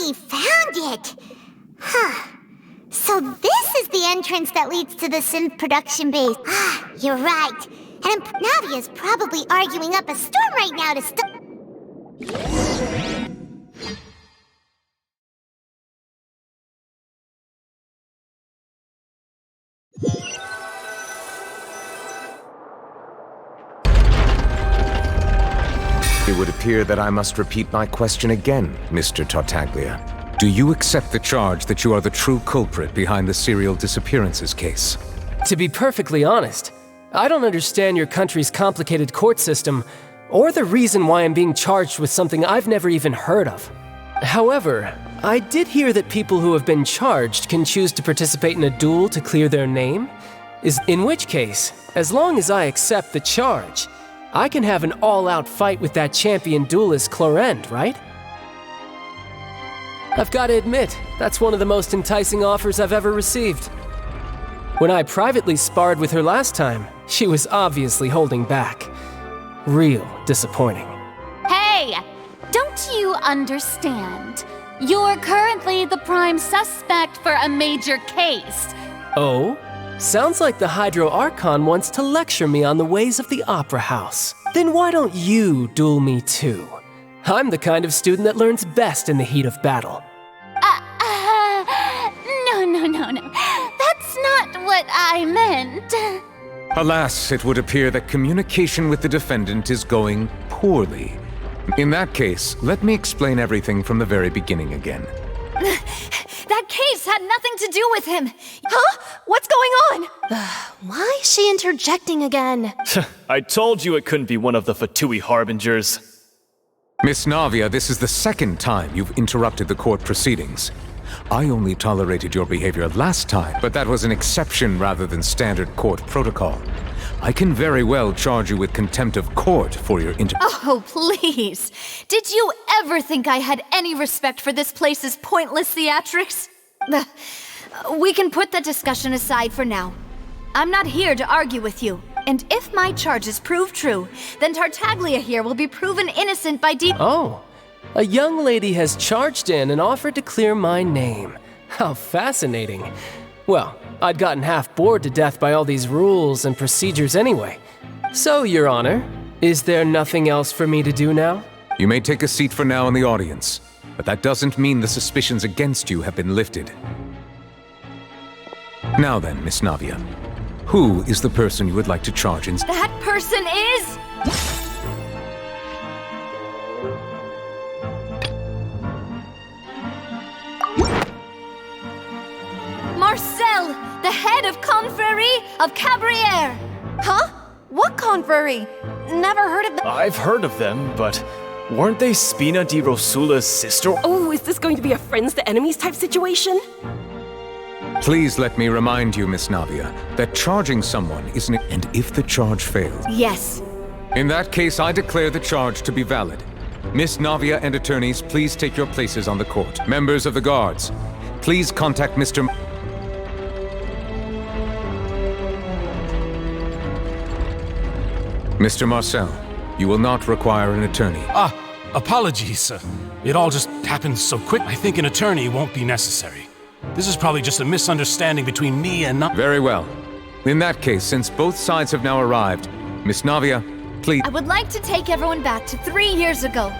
finally found it! Huh. So this is the entrance that leads to the synth production base. Ah, you're right. And Navia's probably arguing up a storm right now to stop... It would appear that I must repeat my question again, Mr. Tartaglia. Do you accept the charge that you are the true culprit behind the serial disappearances case? To be perfectly honest, I don't understand your country's complicated court system, or the reason why I'm being charged with something I've never even heard of. However, I did hear that people who have been charged can choose to participate in a duel to clear their name, in which case, as long as I accept the charge, I can have an all-out fight with that champion duelist Clorend, right? I've got to admit, that's one of the most enticing offers I've ever received. When I privately sparred with her last time, she was obviously holding back. Real disappointing. Hey! Don't you understand? You're currently the prime suspect for a major case. Oh? Sounds like the Hydro Archon wants to lecture me on the ways of the Opera House. Then why don't you duel me too? I'm the kind of student that learns best in the heat of battle. No. That's not what I meant. Alas, it would appear that communication with the defendant is going poorly. In that case, let me explain everything from the very beginning again. That case had nothing to do with him! Huh? What's going on? Why is she interjecting again? I told you it couldn't be one of the Fatui Harbingers. Miss Navia, this is the second time you've interrupted the court proceedings. I only tolerated your behavior last time, but that was an exception rather than standard court protocol. I can very well charge you with contempt of court for your Oh, please! Did you ever think I had any respect for this place's pointless theatrics? We can put that discussion aside for now. I'm not here to argue with you, and if my charges prove true, then Tartaglia here will be proven innocent by Oh, a young lady has charged in and offered to clear my name. How fascinating. Well, I'd gotten half bored to death by all these rules and procedures anyway. So, Your Honor, is there nothing else for me to do now? You may take a seat for now in the audience, but that doesn't mean the suspicions against you have been lifted. Now then, Miss Navia, who is the person you would like to charge in? That person is... Marcel, the head of Confrérie of Cabrières! Huh? What confrérie? Never heard of them. I've heard of them, but weren't they Spina di Rosula's sister? Oh, is this going to be a friends to enemies type situation? Please let me remind you, Miss Navia, that charging someone isn't... And if the charge fails... Yes. In that case, I declare the charge to be valid. Miss Navia and attorneys, please take your places on the court. Members of the guards, please contact Mr. Mr. Marcel, you will not require an attorney. Apologies. It all just happened so quick. I think an attorney won't be necessary. This is probably just a misunderstanding between me and... Very well. In that case, since both sides have now arrived, Miss Navia, please... I would like to take everyone back to 3 years ago.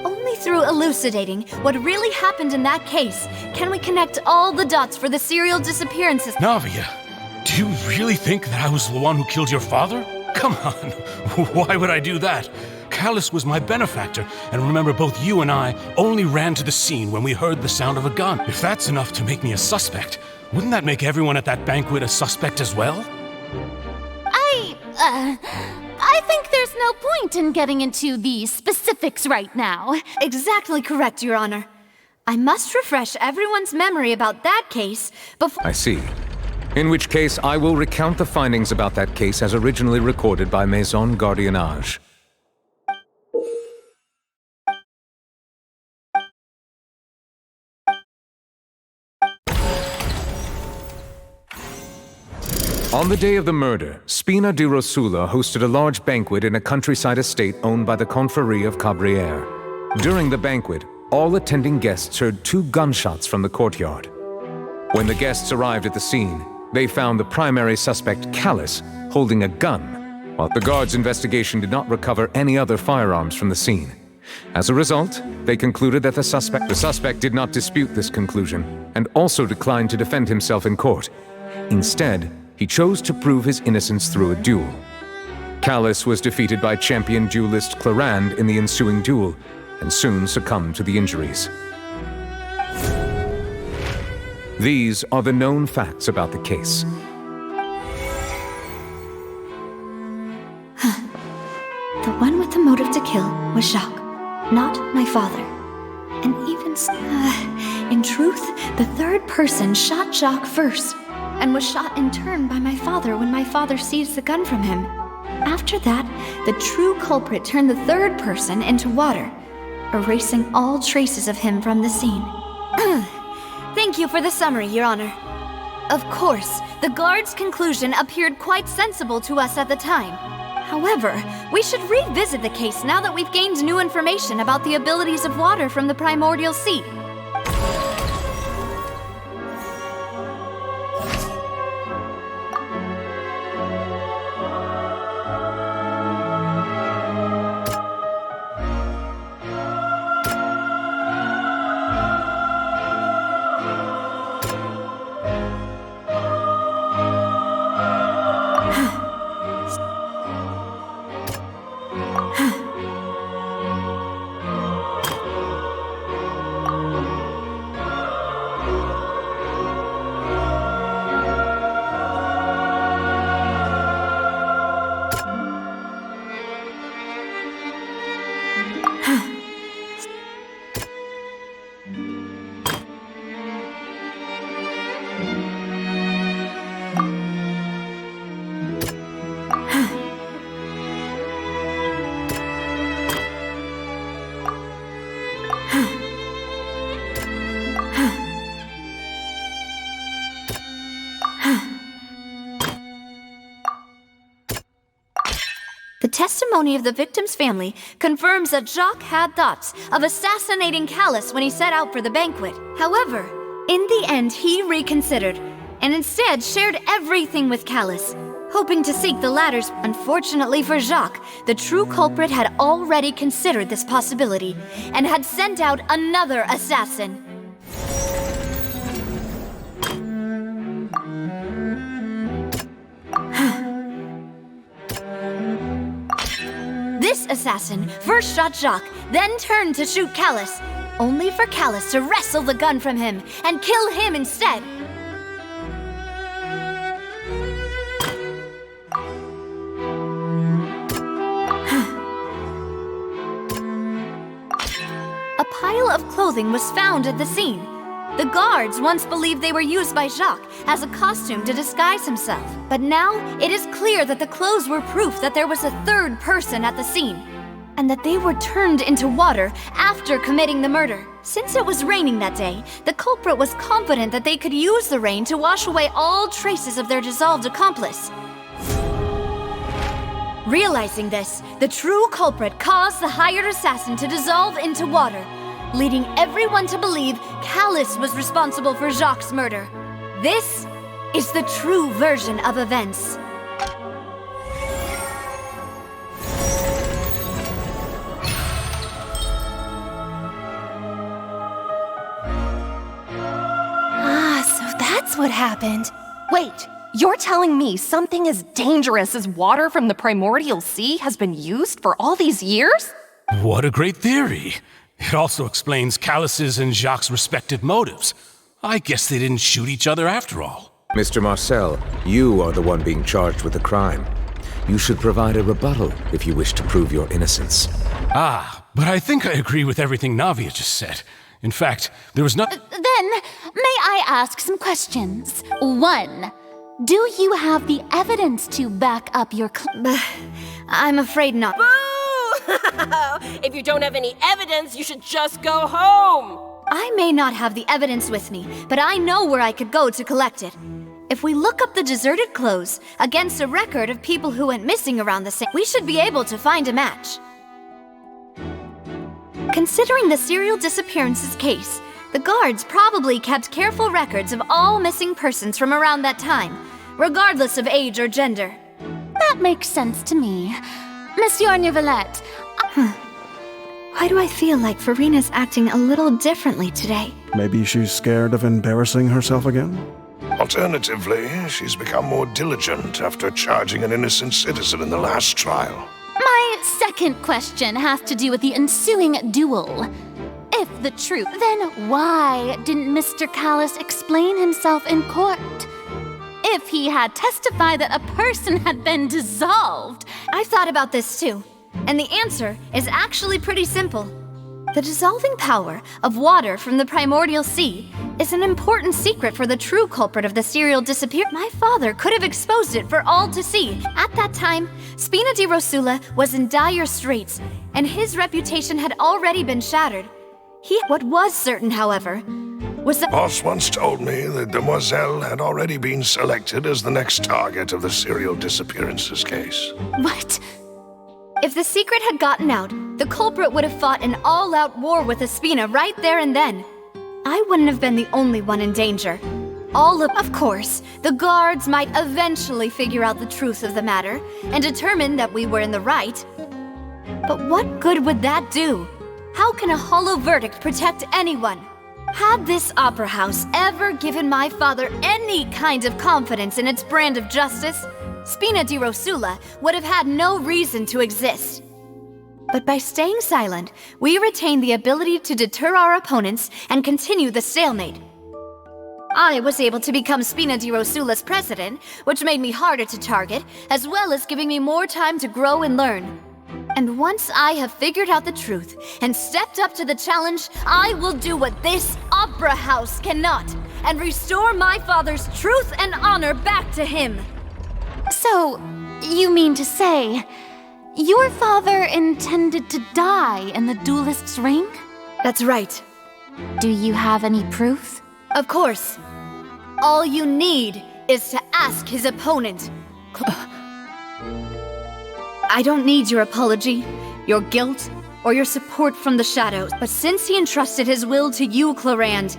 Only through elucidating what really happened in that case can we connect all the dots for the serial disappearances. Navia, do you really think that I was the one who killed your father? Come on, why would I do that? Callus was my benefactor, and remember both you and I only ran to the scene when we heard the sound of a gun. If that's enough to make me a suspect, wouldn't that make everyone at that banquet a suspect as well? I think there's no point in getting into the specifics right now. Exactly correct, Your Honor. I must refresh everyone's memory about that case before... I see. In which case, I will recount the findings about that case as originally recorded by Maison Gardiennage. On the day of the murder, Spina di Rosula hosted a large banquet in a countryside estate owned by the Confrérie of Cabrières. During the banquet, all attending guests heard 2 gunshots from the courtyard. When the guests arrived at the scene, they found the primary suspect, Callus, holding a gun, while the guards' investigation did not recover any other firearms from the scene. As a result, they concluded that the suspect did not dispute this conclusion, and also declined to defend himself in court. Instead, he chose to prove his innocence through a duel. Callus was defeated by champion duelist Clarand in the ensuing duel, and soon succumbed to the injuries. These are the known facts about the case. The one with the motive to kill was Jacques, not my father. And even in truth, the third person shot Jacques first, and was shot in turn by my father when my father seized the gun from him. After that, the true culprit turned the third person into water, erasing all traces of him from the scene. Thank you for the summary, Your Honor. Of course, the guard's conclusion appeared quite sensible to us at the time. However, we should revisit the case now that we've gained new information about the abilities of water from the primordial sea. The testimony of the victim's family confirms that Jacques had thoughts of assassinating Callus when he set out for the banquet. However, in the end, he reconsidered and instead shared everything with Callus, hoping to seek the latter's. Unfortunately for Jacques, the true culprit had already considered this possibility and had sent out another assassin. This assassin first shot Jacques, then turned to shoot Callus, only for Callus to wrestle the gun from him and kill him instead. A pile of clothing was found at the scene. The guards once believed they were used by Jacques as a costume to disguise himself. But now, it is clear that the clothes were proof that there was a third person at the scene, and that they were turned into water after committing the murder. Since it was raining that day, the culprit was confident that they could use the rain to wash away all traces of their dissolved accomplice. Realizing this, the true culprit caused the hired assassin to dissolve into water, leading everyone to believe Callus was responsible for Jacques' murder. This is the true version of events. So that's what happened. Wait, you're telling me something as dangerous as water from the primordial sea has been used for all these years? What a great theory. It also explains Callus's and Jacques' respective motives. I guess they didn't shoot each other after all. Mr. Marcel, you are the one being charged with the crime. You should provide a rebuttal if you wish to prove your innocence. But I think I agree with everything Navia just said. In fact, there was not— Then, may I ask some questions? 1. Do you have the evidence to back up your I'm afraid not. If you don't have any evidence, you should just go home! I may not have the evidence with me, but I know where I could go to collect it. If we look up the deserted clothes against a record of people who went missing around the same, we should be able to find a match. Considering the serial disappearances case, the guards probably kept careful records of all missing persons from around that time, regardless of age or gender. That makes sense to me. Monsieur Neuvillette, Why do I feel like Farina's acting a little differently today? Maybe she's scared of embarrassing herself again? Alternatively, she's become more diligent after charging an innocent citizen in the last trial. my second question has to do with the ensuing duel. If the truth, then why didn't Mr. Callis explain himself in court? If he had testified that a person had been dissolved. I've thought about this too, and the answer is actually pretty simple. The dissolving power of water from the primordial sea is an important secret for the true culprit of the serial disappearance. My father could have exposed it for all to see. At that time, Spina di Rosula was in dire straits, and his reputation had already been shattered. What was certain, however, was that Boss once told me that Demoiselle had already been selected as the next target of the serial disappearances case. What? if the secret had gotten out, the culprit would have fought an all-out war with Espina right there and then. I wouldn't have been the only one in danger. Of course, the guards might eventually figure out the truth of the matter and determine that we were in the right. But what good would that do? How can a hollow verdict protect anyone? Had this opera house ever given my father any kind of confidence in its brand of justice, Spina di Rosula would have had no reason to exist. But by staying silent, we retain the ability to deter our opponents and continue the stalemate. I was able to become Spina di Rosula's president, which made me harder to target, as well as giving me more time to grow and learn. And once I have figured out the truth and stepped up to the challenge, I will do what this opera house cannot, and restore my father's truth and honor back to him. So, you mean to say, your father intended to die in the duelist's ring? That's right. Do you have any proof? Of course. All you need is to ask his opponent. I don't need your apology, your guilt, or your support from the shadows. But since he entrusted his will to you, Clarand,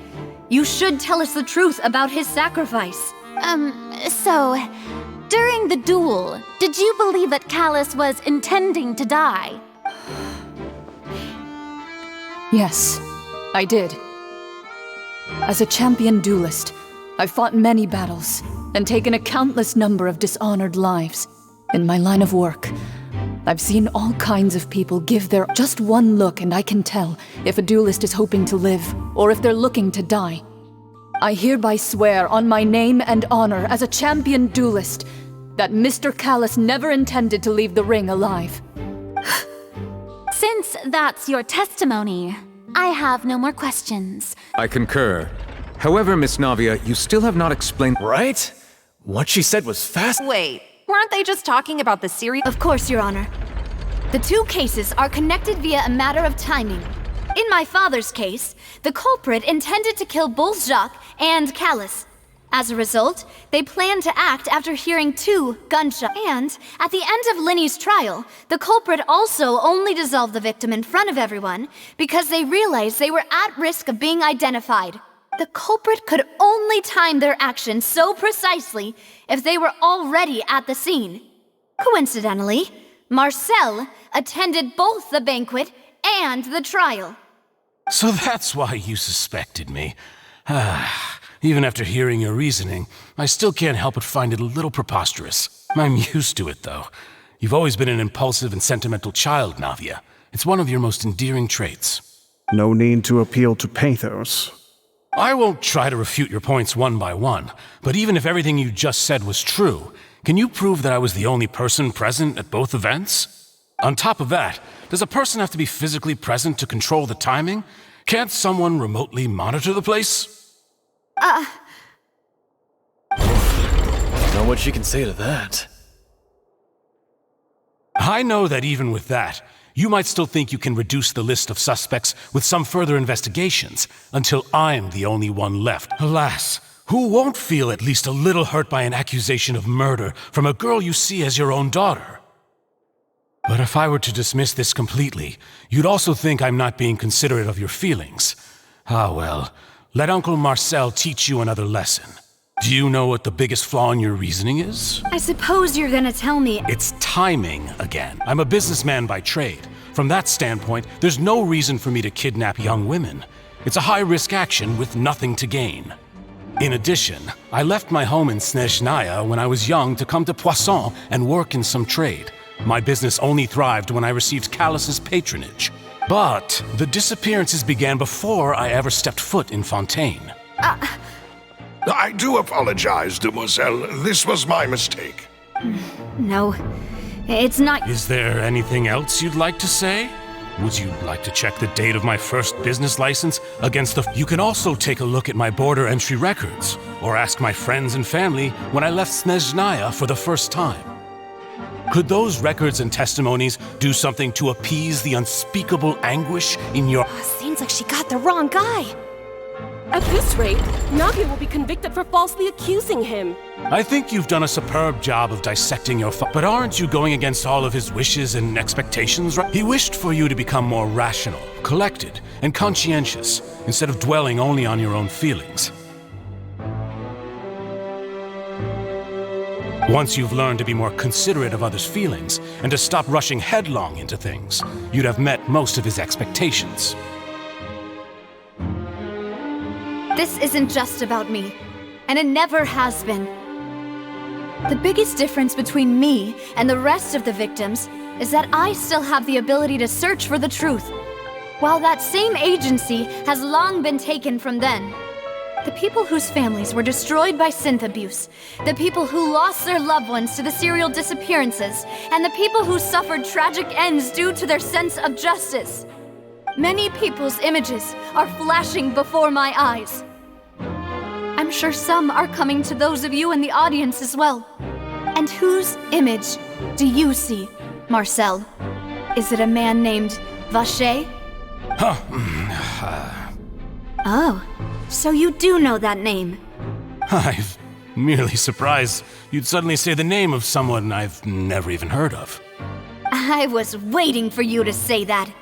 you should tell us the truth about his sacrifice. So, during the duel, did you believe that Callus was intending to die? Yes, I did. As a champion duelist, I've fought many battles and taken a countless number of dishonored lives. In my line of work, I've seen all kinds of people give their just one look, and I can tell if a duelist is hoping to live or if they're looking to die. I hereby swear on my name and honor as a champion duelist that Mr. Callus never intended to leave the ring alive. Since that's your testimony, I have no more questions. I concur. However, Miss Navia, you still have not explained— Right? What she said was fast— Wait, weren't they just talking about the series? Of course, Your Honor. The two cases are connected via a matter of timing. In my father's case, the culprit intended to kill both Jacques and Callus. As a result, they planned to act after hearing 2 gunshots. And at the end of Linny's trial, the culprit also only dissolved the victim in front of everyone because they realized they were at risk of being identified. The culprit could only time their actions so precisely if they were already at the scene. Coincidentally, Marcel attended both the banquet and the trial. So that's why you suspected me. Even after hearing your reasoning, I still can't help but find it a little preposterous. I'm used to it, though. You've always been an impulsive and sentimental child, Navia. It's one of your most endearing traits. No need to appeal to pathos. I won't try to refute your points one by one, but even if everything you just said was true, can you prove that I was the only person present at both events? On top of that, does a person have to be physically present to control the timing? Can't someone remotely monitor the place? Know what she can say to that. I know that even with that, you might still think you can reduce the list of suspects with some further investigations, until I'm the only one left. Alas, who won't feel at least a little hurt by an accusation of murder from a girl you see as your own daughter? But if I were to dismiss this completely, you'd also think I'm not being considerate of your feelings. Ah well, let Uncle Marcel teach you another lesson. Do you know what the biggest flaw in your reasoning is? I suppose you're gonna tell me. It's timing again. I'm a businessman by trade. From that standpoint, there's no reason for me to kidnap young women. It's a high-risk action with nothing to gain. In addition, I left my home in Snezhnaya when I was young to come to Poisson and work in some trade. My business only thrived when I received Callus's patronage. But the disappearances began before I ever stepped foot in Fontaine. I do apologize, demoiselle. This was my mistake. No, it's not. Is there anything else you'd like to say? Would you like to check the date of my first business license against the... You can also take a look at my border entry records, or ask my friends and family when I left Snezhnaya for the first time. Could those records and testimonies do something to appease the unspeakable anguish in your... Seems like she got the wrong guy. At this rate, Navia will be convicted for falsely accusing him. I think you've done a superb job of dissecting your but aren't you going against all of his wishes and expectations? He wished for you to become more rational, collected, and conscientious, instead of dwelling only on your own feelings. Once you've learned to be more considerate of others' feelings, and to stop rushing headlong into things, you'd have met most of his expectations. This isn't just about me, and it never has been. The biggest difference between me and the rest of the victims is that I still have the ability to search for the truth, while that same agency has long been taken from them. The people whose families were destroyed by synth abuse, the people who lost their loved ones to the serial disappearances, and the people who suffered tragic ends due to their sense of justice. Many people's images are flashing before my eyes. I'm sure some are coming to those of you in the audience as well. And whose image do you see, Marcel? Is it a man named Vacher? Oh, so you do know that name. I'm merely surprised you'd suddenly say the name of someone I've never even heard of. I was waiting for you to say that.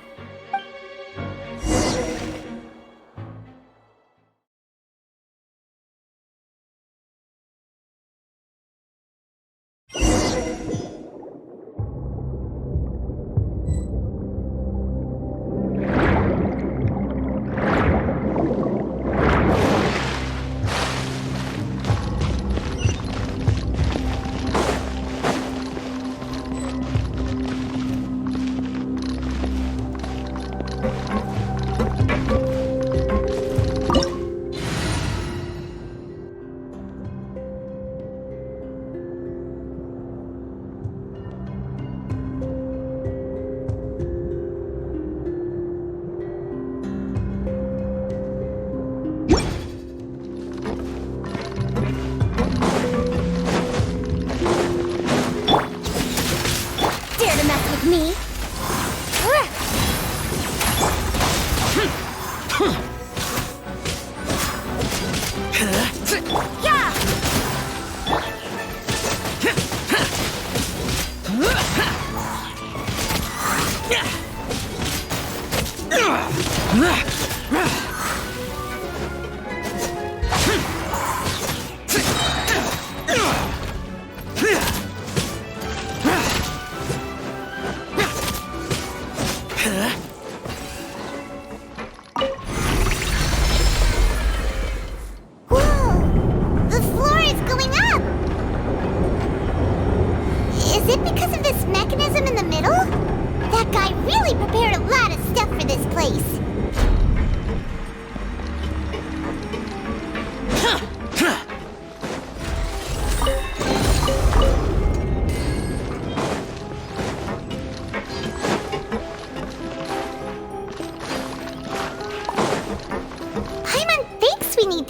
Me?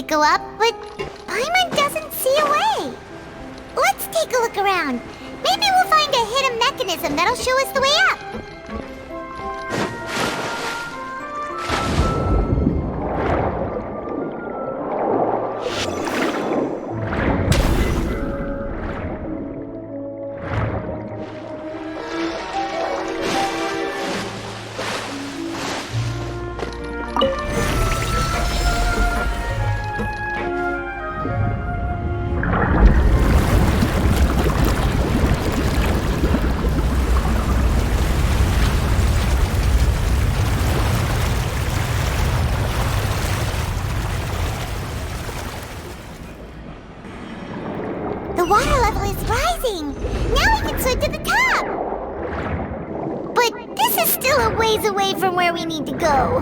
Go up, but Paimon doesn't see a way. Let's take a look around. Maybe we'll find a hidden mechanism that'll show us the way up. is rising. Now we can swim to the top. But this is still a ways away from where we need to go.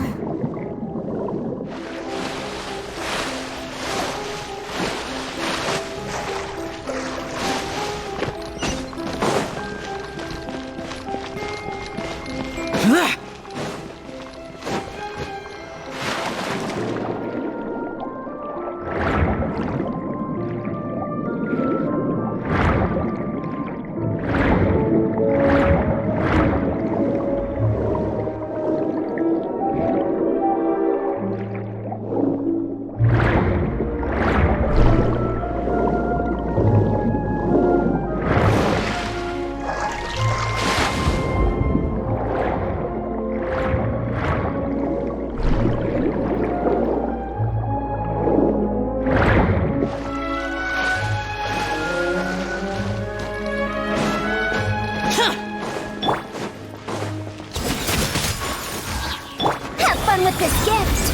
With this gift,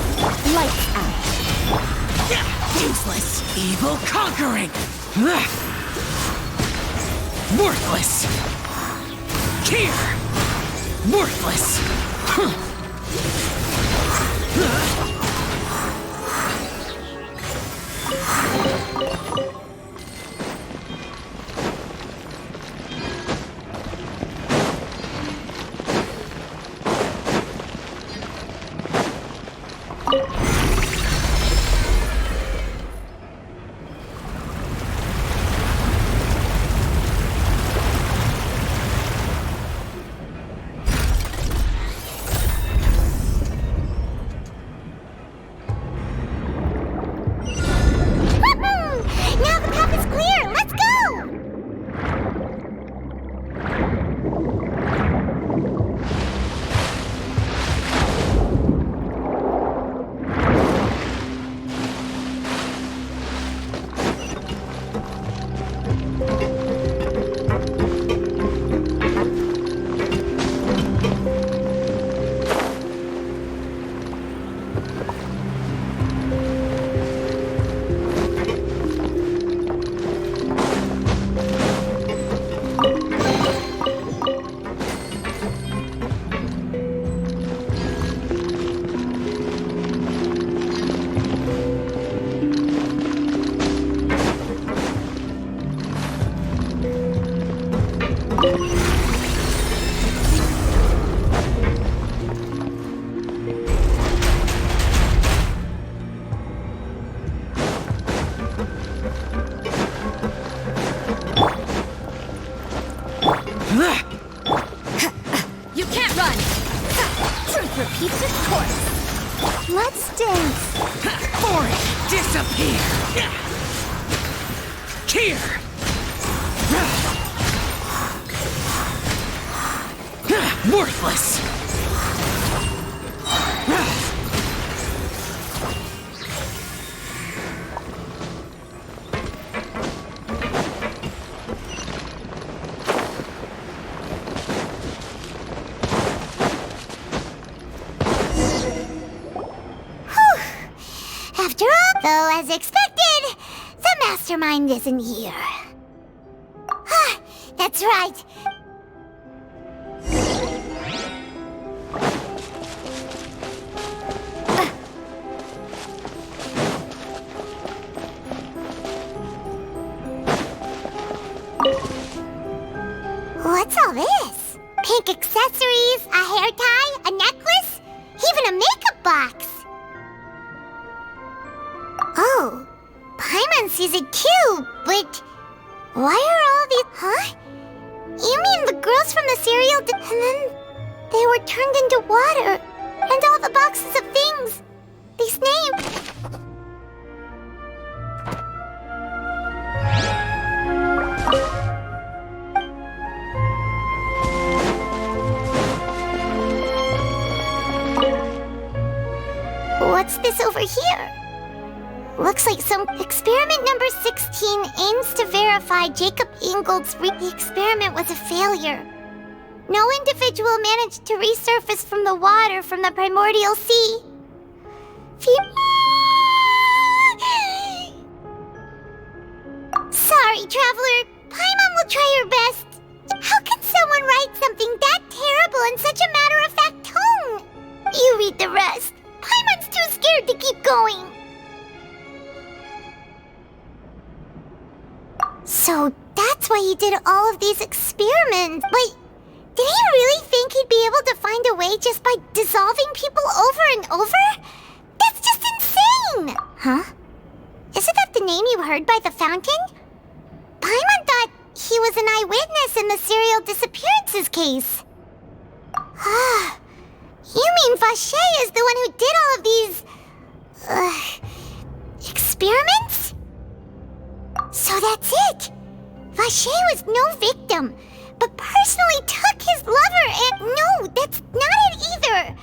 lights out. Useless, evil conquering. Worthless. Here. Worthless. You can't run! Truth repeats its course. Let's dance. For it, disappear! Here! Worthless! After all, though, as expected, the mastermind isn't here. That's right. What's all this? Pink accessories, a hair tie, a necklace, even a makeup box. Oh, Paimon sees it too, but why are all these... Huh? You mean the girls from the cereal and then they were turned into water, and all the boxes of things, these names... What's this over here? Looks like some experiment number 16 aims to verify Jacob Ingold's the experiment was a failure. No individual managed to resurface from the water from the primordial sea. Sorry, traveler. So that's why he did all of these experiments. Wait, did he really think he'd be able to find a way just by dissolving people over and over? That's just insane! Huh? Isn't that the name you heard by the fountain? Paimon thought he was an eyewitness in the serial disappearances case. Ah, you mean Vacher is the one who did all of these... experiments? So that's it! Vacher was no victim, but personally took his lover and... No, that's not it either!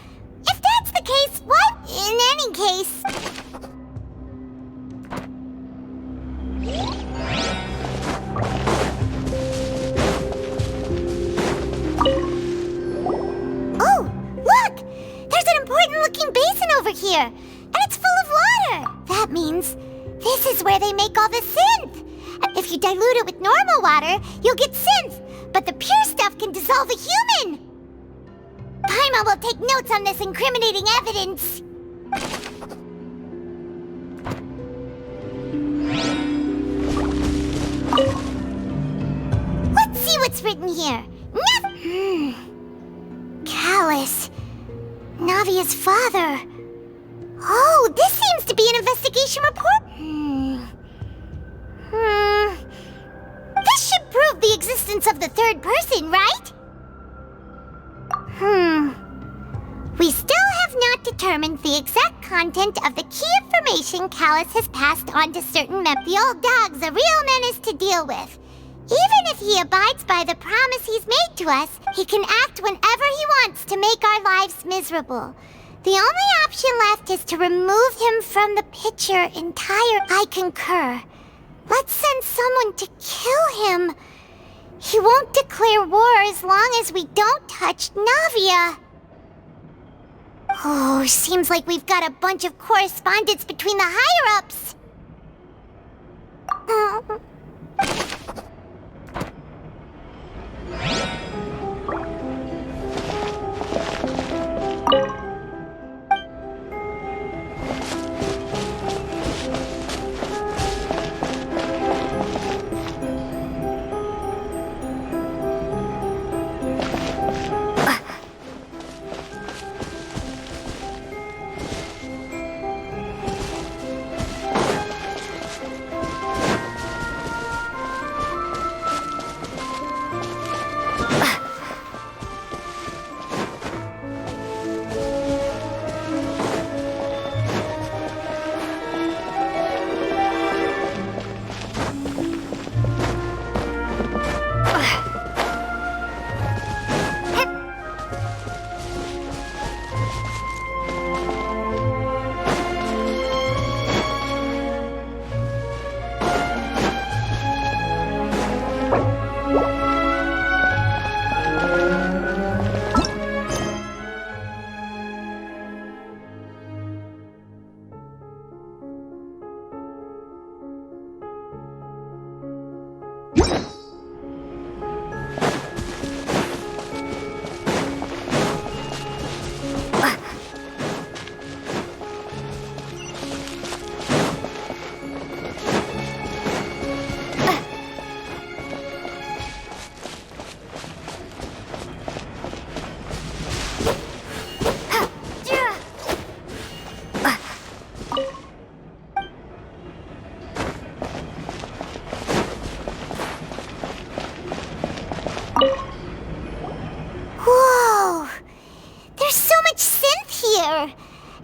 If that's the case, what? In any case... Oh, look! There's an important-looking basin over here, and it's full of water! That means this is where they make all the synth! If you dilute it with normal water, you'll get synth, but the pure stuff can dissolve a human! Paimon will take notes on this incriminating evidence. Let's see what's written here. Callus. Navia's father. Oh, this seems to be an investigation report. This should prove the existence of the third person, right? We still have not determined the exact content of the key information Callus has passed on to certain members. The old dog's a real menace to deal with. Even if he abides by the promise he's made to us, he can act whenever he wants to make our lives miserable. The only option left is to remove him from the picture entirely. I concur. Let's send someone to kill him. He won't declare war as long as we don't touch Navia. Oh, seems like we've got a bunch of correspondence between the higher-ups. Whoa! There's so much synth here!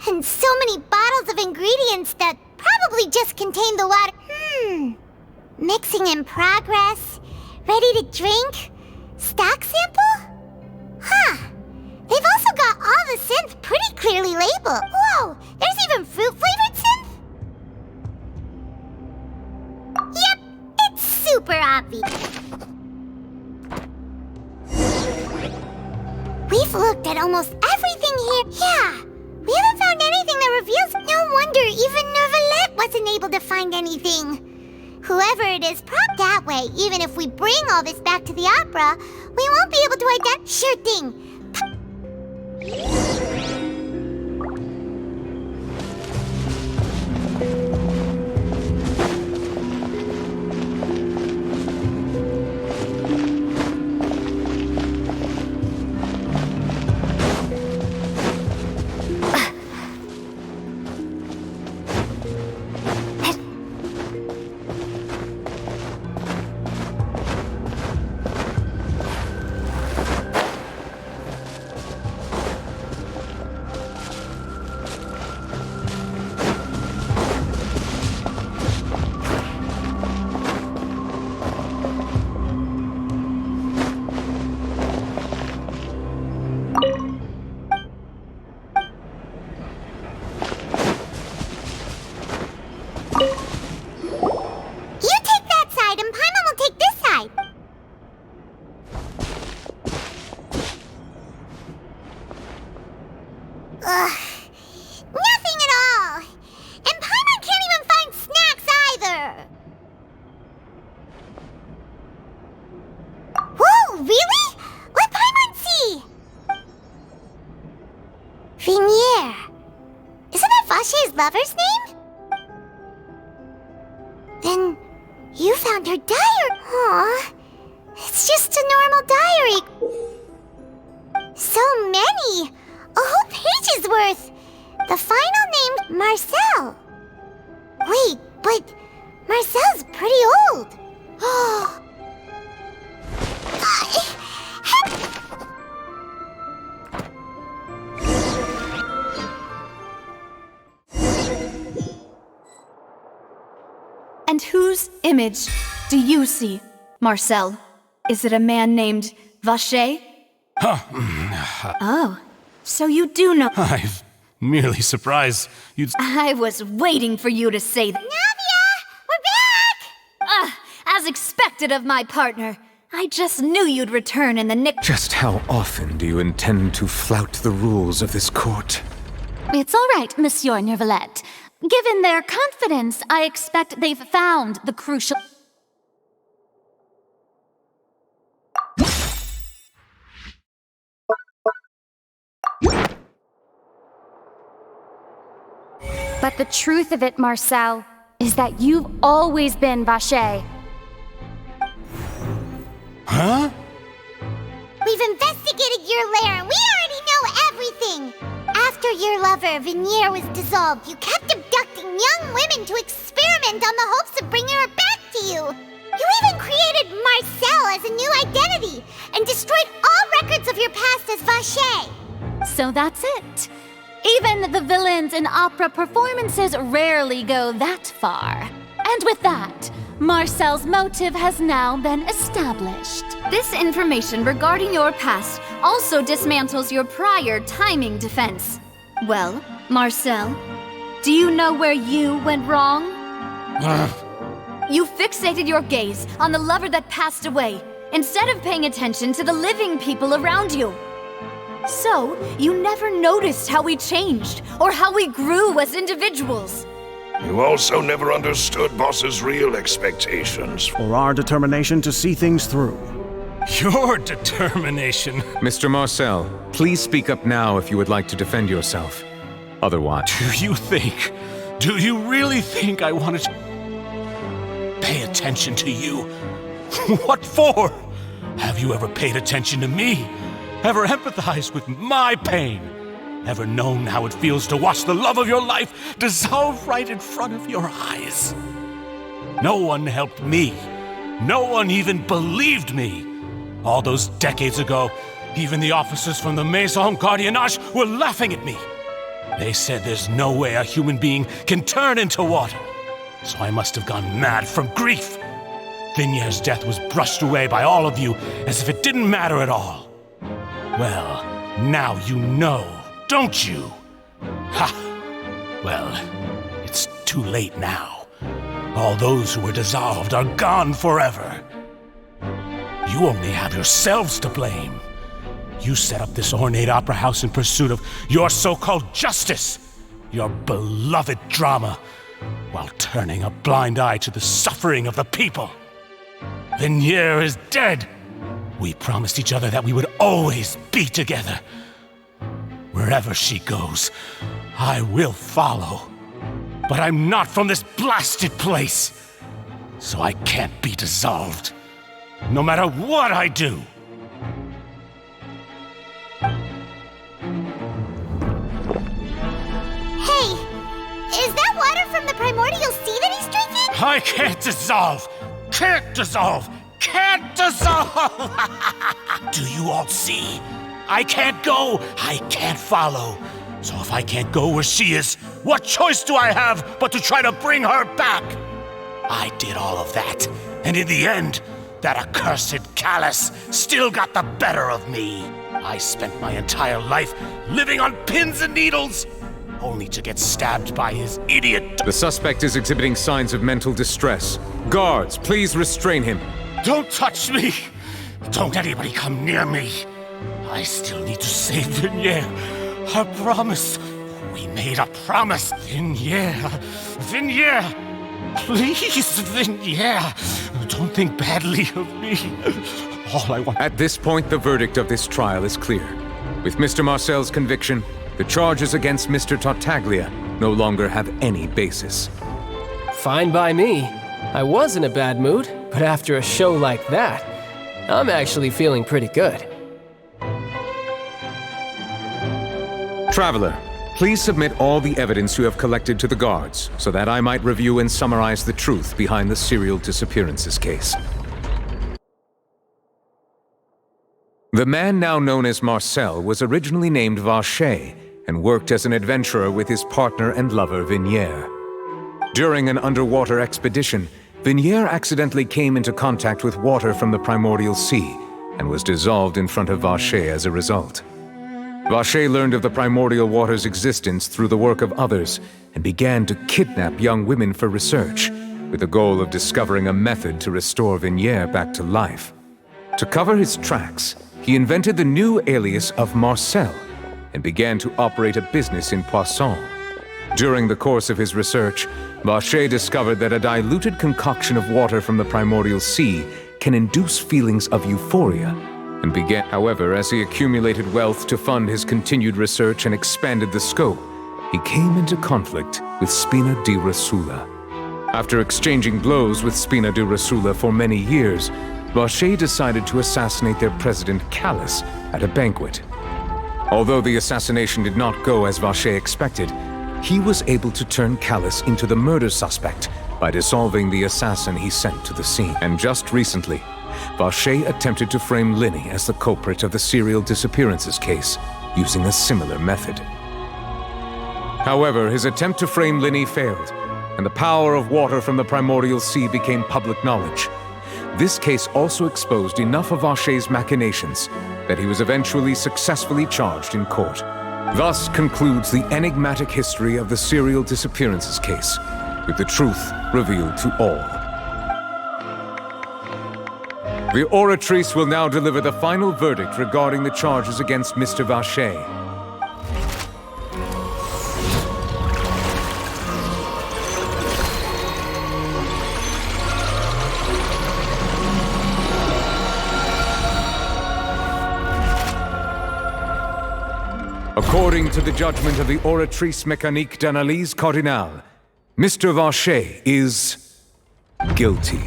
And so many bottles of ingredients that probably just contain the water. Mixing in progress. Ready to drink? Stock sample? Huh. They've also got all the synth pretty clearly labeled. Whoa! There's even fruit-flavored synth? Yep, it's super obvious. We've looked at almost everything here. Yeah, we haven't found anything that reveals. No wonder even Nervalette wasn't able to find anything. Whoever it is, that way, even if we bring all this back to the opera, we won't be able to identify. Sure thing. lover's name? Then you found her diary. Aw, it's just a normal diary. So many! A whole page's worth! The final name, Marcel. Wait, but Marcel's pretty old. And whose image do you see, Marcel? Is it a man named Vacher? Oh, so you do know. I'm merely surprised you'd... I was waiting for you to say that. Navia! We're back! As expected of my partner. I just knew you'd return in the nick. Just how often do you intend to flout the rules of this court? It's all right, Monsieur Nervalette. Given their confidence, I expect they've found the crucial... But the truth of it, Marcel, is that you've always been Vacher. Huh? We've investigated your lair, and we already know everything! After your lover, Vignier, was dissolved, you kept abducting young women to experiment on the hopes of bringing her back to you! You even created Marcel as a new identity, and destroyed all records of your past as Vacher! So that's it. Even the villains in opera performances rarely go that far. And with that, Marcel's motive has now been established. This information regarding your past also dismantles your prior timing defense. Well, Marcel, do you know where you went wrong? You fixated your gaze on the lover that passed away, instead of paying attention to the living people around you. So, you never noticed how we changed, or how we grew as individuals. You also never understood Boss's real expectations. Or our determination to see things through. Your determination. Mr. Marcel, please speak up now if you would like to defend yourself. Otherwise... Do you really think I wanted to pay attention to you? What for? Have you ever paid attention to me? Ever empathized with my pain? Ever known how it feels to watch the love of your life dissolve right in front of your eyes? No one helped me. No one even believed me. All those decades ago, even the officers from the Maison Gardiennage were laughing at me. They said there's no way a human being can turn into water. So I must have gone mad from grief. Vignier's death was brushed away by all of you as if it didn't matter at all. Well, now you know, don't you? Ha! Well, it's too late now. All those who were dissolved are gone forever. You only have yourselves to blame. You set up this ornate opera house in pursuit of your so-called justice, your beloved drama, while turning a blind eye to the suffering of the people. Vignier is dead. We promised each other that we would always be together. Wherever she goes, I will follow. But I'm not from this blasted place, so I can't be dissolved, no matter what I do. Hey, is that water from the primordial sea that he's drinking? I can't dissolve! Can't dissolve! Can't dissolve! Do you all see? I can't go, I can't follow. So if I can't go where she is, what choice do I have but to try to bring her back? I did all of that, and in the end, that accursed Callus still got the better of me. I spent my entire life living on pins and needles, only to get stabbed by his idiot... The suspect is exhibiting signs of mental distress. Guards, please restrain him. Don't touch me! Don't anybody come near me! I still need to save Vignier. A promise. We made a promise. Vignier. Vignier! Please, Vignier. Don't think badly of me. All I want... At this point, the verdict of this trial is clear. With Mr. Marcel's conviction, the charges against Mr. Tartaglia no longer have any basis. Fine by me. I was in a bad mood, but after a show like that, I'm actually feeling pretty good. Traveler, please submit all the evidence you have collected to the guards, so that I might review and summarize the truth behind the serial disappearances case. The man now known as Marcel was originally named Vacher and worked as an adventurer with his partner and lover Vignier. During an underwater expedition, Vignier accidentally came into contact with water from the primordial sea and was dissolved in front of Vacher as a result. Vacher learned of the primordial water's existence through the work of others and began to kidnap young women for research, with the goal of discovering a method to restore Vignier back to life. To cover his tracks, he invented the new alias of Marcel and began to operate a business in Poisson. During the course of his research, Vacher discovered that a diluted concoction of water from the primordial sea can induce feelings of euphoria, and began. However, as he accumulated wealth to fund his continued research and expanded the scope, he came into conflict with Spina di Rosula. After exchanging blows with Spina di Rosula for many years, Vacher decided to assassinate their president Callus at a banquet. Although the assassination did not go as Vacher expected, he was able to turn Callus into the murder suspect by dissolving the assassin he sent to the scene. And just recently, Vacher attempted to frame Linny as the culprit of the serial disappearances case, using a similar method. However, his attempt to frame Linny failed, and the power of water from the primordial sea became public knowledge. This case also exposed enough of Vacher's machinations that he was eventually successfully charged in court. Thus concludes the enigmatic history of the serial disappearances case, with the truth revealed to all. The Oratrice will now deliver the final verdict regarding the charges against Mr. Vacher. According to the judgment of the Oratrice Mécanique d'Analyse Cardinale, Mr. Vacher is guilty.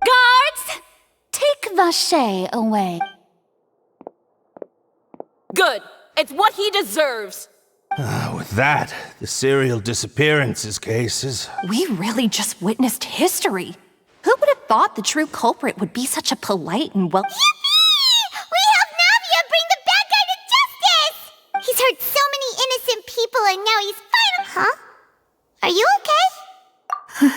Guards! Take Vacher away. Good. It's what he deserves. With that, the serial disappearances cases. We really just witnessed history. Who would have thought the true culprit would be such a polite and well... He's hurt so many innocent people and now he's finally... Huh? Are you okay?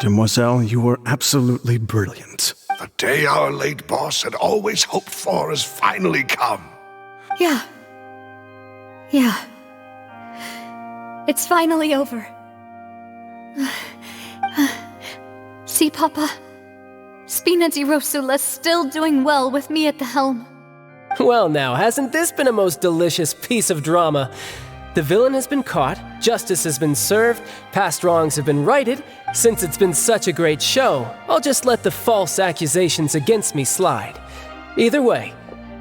Demoiselle, you were absolutely brilliant. The day our late boss had always hoped for has finally come. Yeah. It's finally over. See, Papa? Spina di Rosula's still doing well with me at the helm. Well now, hasn't this been a most delicious piece of drama? The villain has been caught, justice has been served, past wrongs have been righted. Since it's been such a great show, I'll just let the false accusations against me slide. Either way,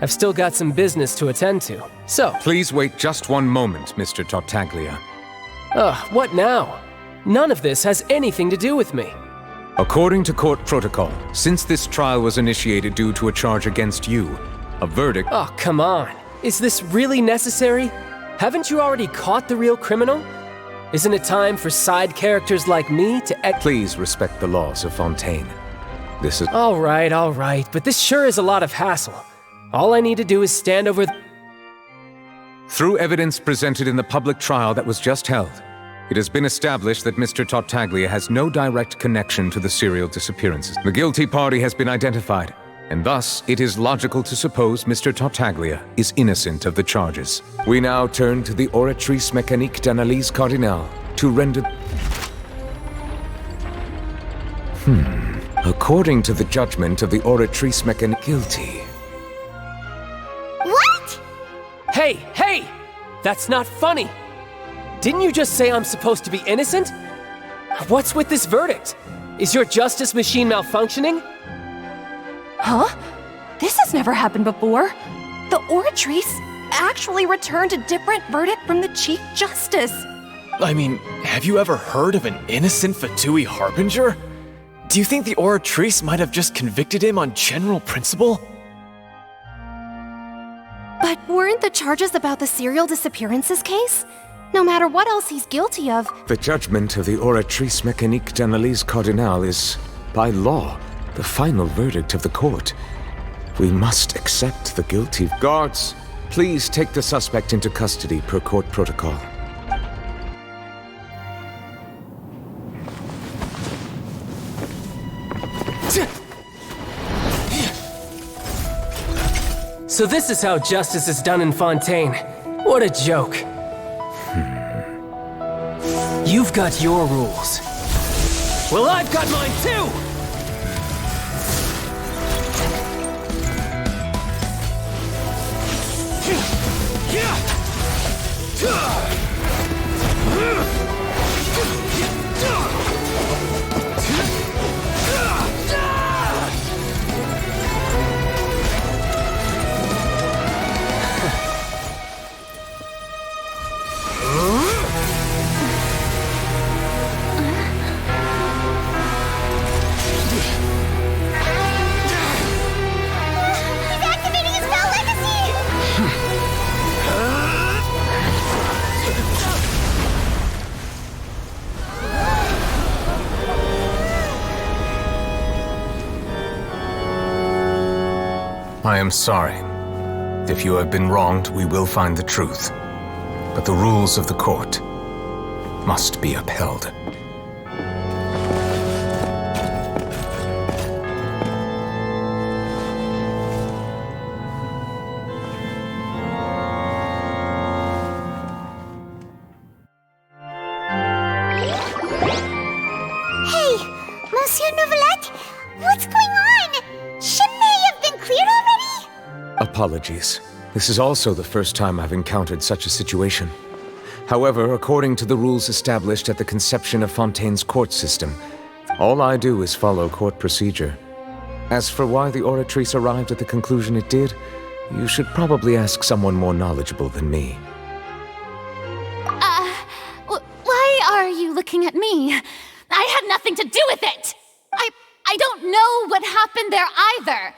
I've still got some business to attend to, so... Please wait just one moment, Mr. Tartaglia. What now? None of this has anything to do with me. According to court protocol, since this trial was initiated due to a charge against you, a verdict... Oh, come on. Is this really necessary? Haven't you already caught the real criminal? Isn't it time for side characters like me to... Please respect the laws of Fontaine. This is... All right, but this sure is a lot of hassle. All I need to do is stand over... Through evidence presented in the public trial that was just held, it has been established that Mr. Tartaglia has no direct connection to the serial disappearances. The guilty party has been identified, and thus it is logical to suppose Mr. Tartaglia is innocent of the charges. We now turn to the Oratrice Mécanique d'Analyse Cardinale to render... According to the judgment of the Oratrice Mécanique, guilty. What? Hey! That's not funny! Didn't you just say I'm supposed to be innocent? What's with this verdict? Is your justice machine malfunctioning? Huh? This has never happened before. The Oratrice, actually returned a different verdict from the Chief Justice. I mean, have you ever heard of an innocent Fatui Harbinger? Do you think the Oratrice might have just convicted him on general principle? But weren't the charges about the serial disappearances case? No matter what else he's guilty of. The judgment of the Oratrice Mécanique d'Analyse Cardinale is, by law, the final verdict of the court. We must accept the guilty. Guards, please take the suspect into custody per court protocol. So this is how justice is done in Fontaine. What a joke. You've got your rules. Well, I've got mine too! I am sorry. If you have been wronged, we will find the truth. But the rules of the court must be upheld. Hey, Monsieur Novelette, what's going on? Shouldn't they have been cleared already? Apologies. This is also the first time I've encountered such a situation. However, according to the rules established at the conception of Fontaine's court system, all I do is follow court procedure. As for why the Oratrice arrived at the conclusion it did, you should probably ask someone more knowledgeable than me. Why are you looking at me? I had nothing to do with it! I don't know what happened there either!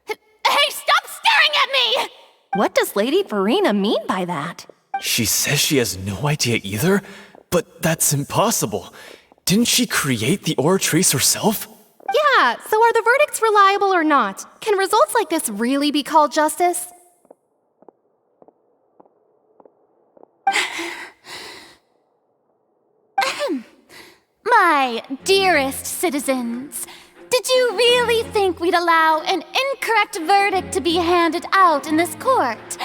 Hey, stop staring at me! What does Lady Verena mean by that? She says she has no idea either? But that's impossible. Didn't she create the Oratrice herself? Yeah, so are the verdicts reliable or not? Can results like this really be called justice? My dearest citizens, did you really think we'd allow an incorrect verdict to be handed out in this court?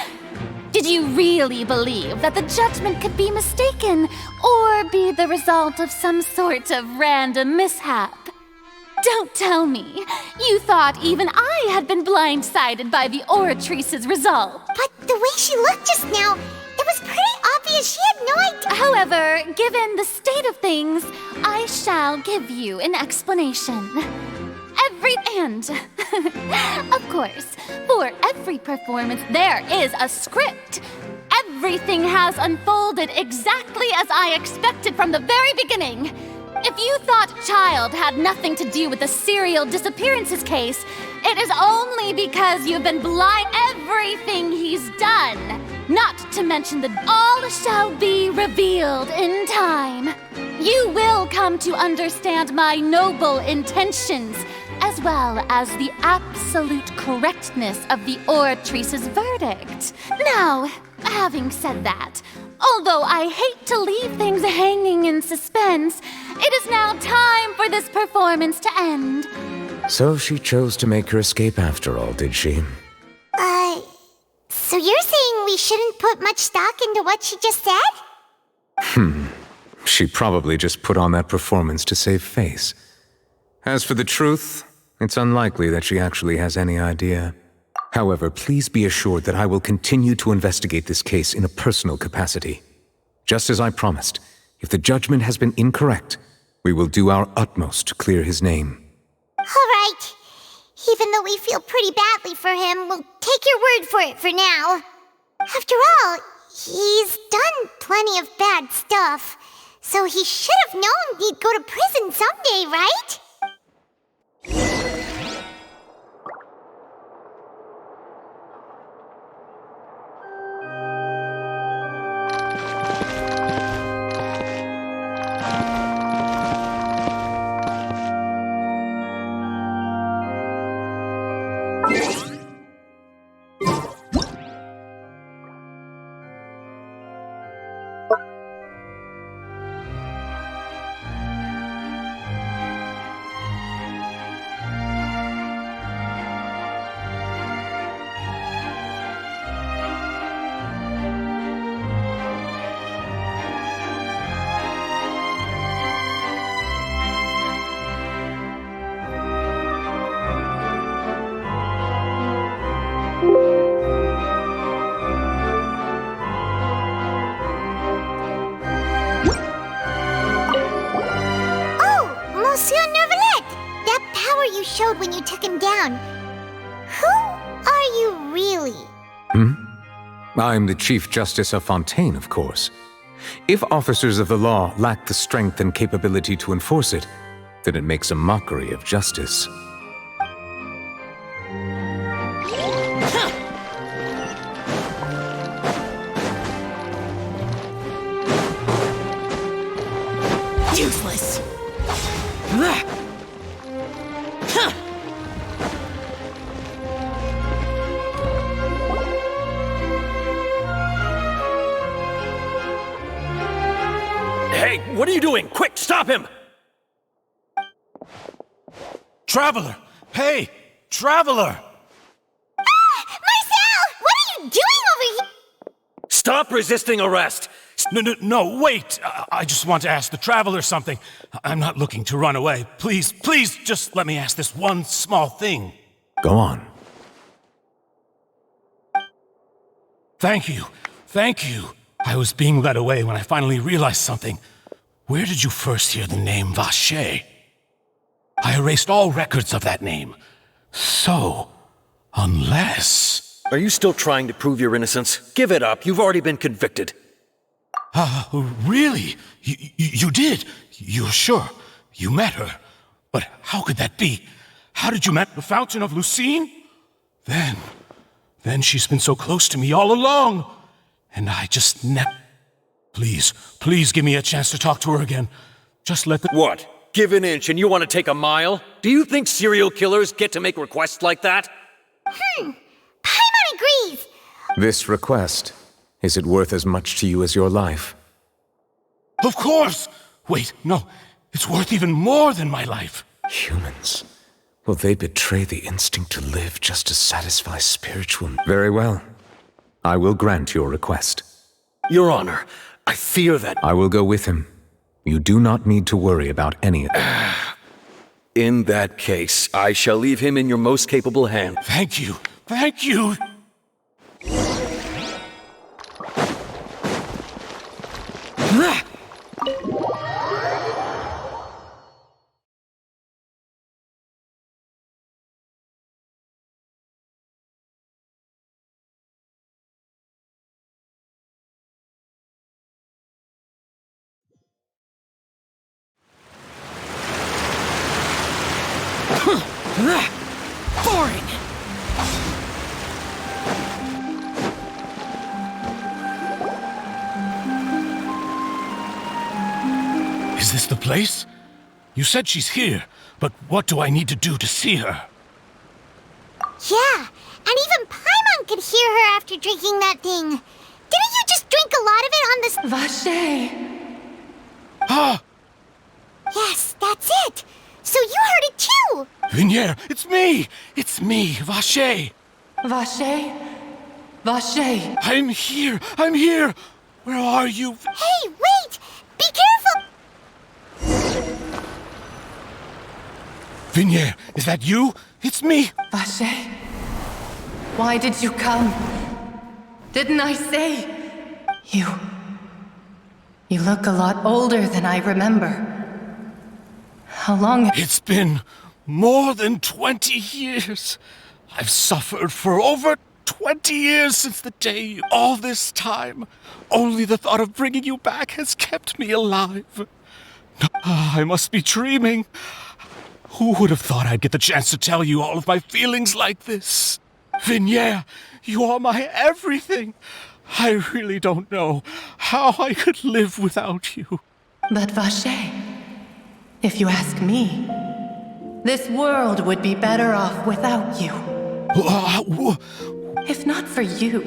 Did you really believe that the judgment could be mistaken or be the result of some sort of random mishap? Don't tell me you thought even I had been blindsided by the Oratrice's result. But the way she looked just now, it was pretty obvious she had no idea. However, given the state of things, I shall give you an explanation. Of course, for every performance there is a script. Everything has unfolded exactly as I expected from the very beginning. If you thought Child had nothing to do with the serial disappearances case, it is only because you've been blind everything he's done. Not to mention that all shall be revealed in time. You will come to understand my noble intentions, as well as the absolute correctness of the Oratrice's verdict. Now, having said that, although I hate to leave things hanging in suspense, it is now time for this performance to end. So she chose to make her escape after all, did she? So you're saying we shouldn't put much stock into what she just said? She probably just put on that performance to save face. As for the truth, it's unlikely that she actually has any idea. However, please be assured that I will continue to investigate this case in a personal capacity. Just as I promised, if the judgment has been incorrect, we will do our utmost to clear his name. All right. Even though we feel pretty badly for him, we'll take your word for it for now. After all, he's done plenty of bad stuff, so he should have known he'd go to prison someday, right? Showed when you took him down. Who are you really? I'm the Chief Justice of Fontaine, of course. If officers of the law lack the strength and capability to enforce it, then it makes a mockery of justice. Useless. Hey, what are you doing? Quick, stop him! Traveler! Hey! Traveler! Marcel! What are you doing over here? Stop resisting arrest! No, wait! I just want to ask the Traveler something. I'm not looking to run away. Please, just let me ask this one small thing. Go on. Thank you. I was being led away when I finally realized something. Where did you first hear the name Vacher? I erased all records of that name. So, unless... Are you still trying to prove your innocence? Give it up. You've already been convicted. Really? You did? You're sure? You met her? But how could that be? How did you met the Fountain of Lucine? Then she's been so close to me all along. And I just never... Please give me a chance to talk to her again. Just let the... What? Give an inch and you want to take a mile? Do you think serial killers get to make requests like that? Paimon agrees! This request, is it worth as much to you as your life? Of course! Wait, no. It's worth even more than my life. Humans. Will they betray the instinct to live just to satisfy spiritual... Very well. I will grant your request. Your Honor, I fear that... I will go with him. You do not need to worry about any of it. In that case, I shall leave him in your most capable hand. Thank you. Boring! Is this the place? You said she's here, but what do I need to do to see her? Yeah, and even Paimon could hear her after drinking that thing. Didn't you just drink a lot of it on this... Vacher! Ah! Yes, that's it! So you heard it too! Vignier, it's me, Vacher! Vacher? Vacher! I'm here! Where are you? Hey, wait! Be careful! Vignier, is that you? It's me! Vacher? Why did you come? Didn't I say? You look a lot older than I remember. How long? It's been more than 20 years. I've suffered for over 20 years since the day, all this time. Only the thought of bringing you back has kept me alive. I must be dreaming. Who would have thought I'd get the chance to tell you all of my feelings like this? Vignier, you are my everything. I really don't know how I could live without you. But Vacher, if you ask me, this world would be better off without you. If not for you,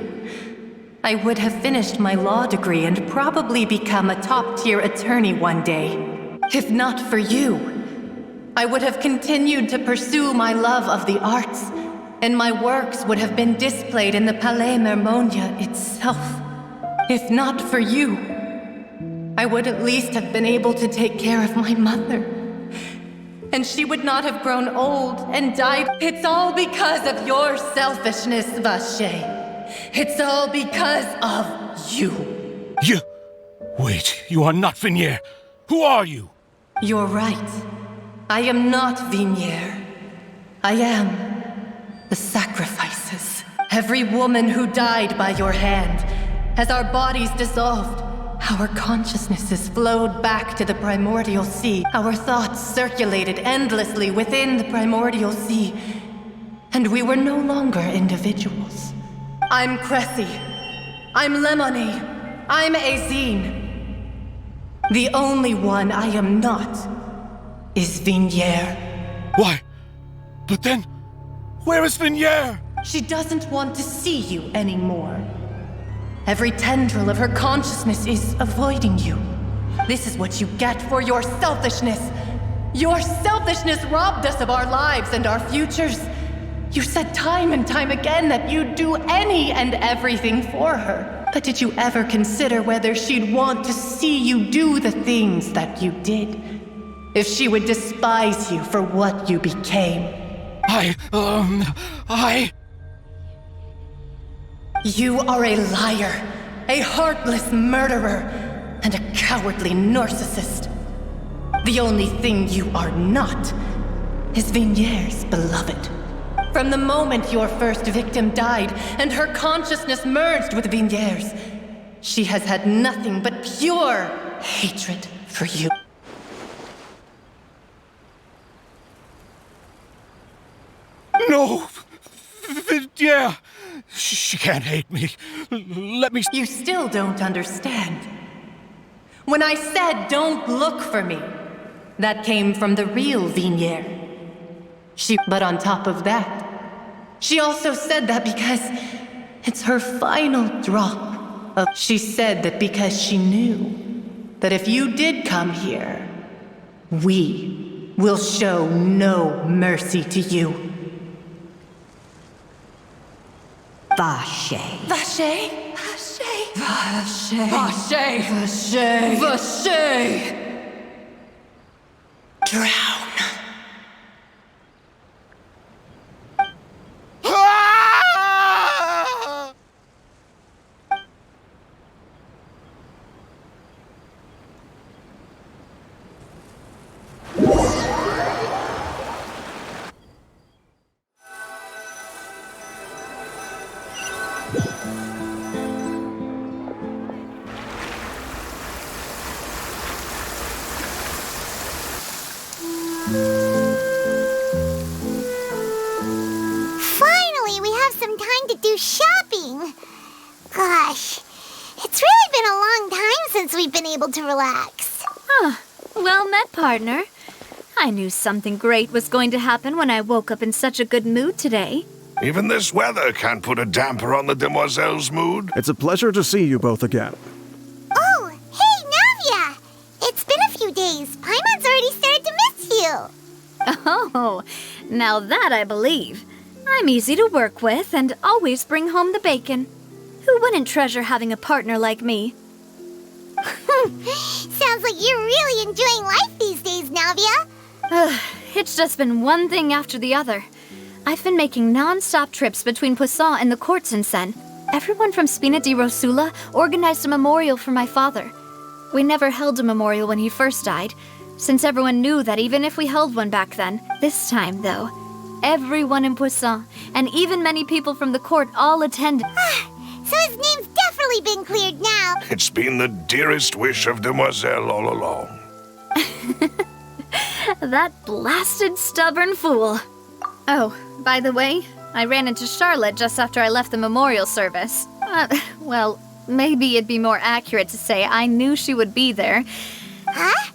I would have finished my law degree and probably become a top-tier attorney one day. If not for you, I would have continued to pursue my love of the arts, and my works would have been displayed in the Palais Mermonia itself. If not for you, I would at least have been able to take care of my mother. And she would not have grown old and died. It's all because of your selfishness, Vacher. It's all because of you. You... Wait, you are not Vignier. Who are you? You're right. I am not Vignier. I am the sacrifices. Every woman who died by your hand, as our bodies dissolved, our consciousnesses flowed back to the primordial sea. Our thoughts circulated endlessly within the primordial sea, and we were no longer individuals. I'm Cressy. I'm Lemony. I'm Azine. The only one I am not is Vignier. Why? But then, where is Vignier? She doesn't want to see you anymore. Every tendril of her consciousness is avoiding you. This is what you get for your selfishness. Your selfishness robbed us of our lives and our futures. You said time and time again that you'd do any and everything for her. But did you ever consider whether she'd want to see you do the things that you did? If she would despise you for what you became? You are a liar, a heartless murderer, and a cowardly narcissist. The only thing you are not is Vignier's beloved. From the moment your first victim died and her consciousness merged with Vignier's, she has had nothing but pure hatred for you. No! Vignier! She can't hate me. Let me... You still don't understand. When I said don't look for me, that came from the real Vignier. But on top of that, she also said that because it's her final drop of... She said that because she knew that if you did come here, we will show no mercy to you. Vacher. Vacher? Vacher? Vacher. Vacher. Vacher. Vacher. Drown. Finally, we have some time to do shopping. Gosh, it's really been a long time since we've been able to relax. Well met, partner. I knew something great was going to happen when I woke up in such a good mood today. Even this weather can't put a damper on the demoiselle's mood. It's a pleasure to see you both again. Oh, hey, Navia! It's been a few days. Paimon's already started to miss you. Oh, now that I believe. I'm easy to work with and always bring home the bacon. Who wouldn't treasure having a partner like me? Sounds like you're really enjoying life these days, Navia. It's just been one thing after the other. I've been making non-stop trips between Poisson and the courts in Seine. Everyone from Spina di Rosula organized a memorial for my father. We never held a memorial when he first died, since everyone knew that even if we held one back then, this time, though, Everyone in Poisson, and even many people from the court, all attended. So his name's definitely been cleared now. It's been the dearest wish of Demoiselle all along. That blasted stubborn fool. Oh, by the way, I ran into Charlotte just after I left the memorial service. Well, maybe it'd be more accurate to say I knew she would be there. Huh?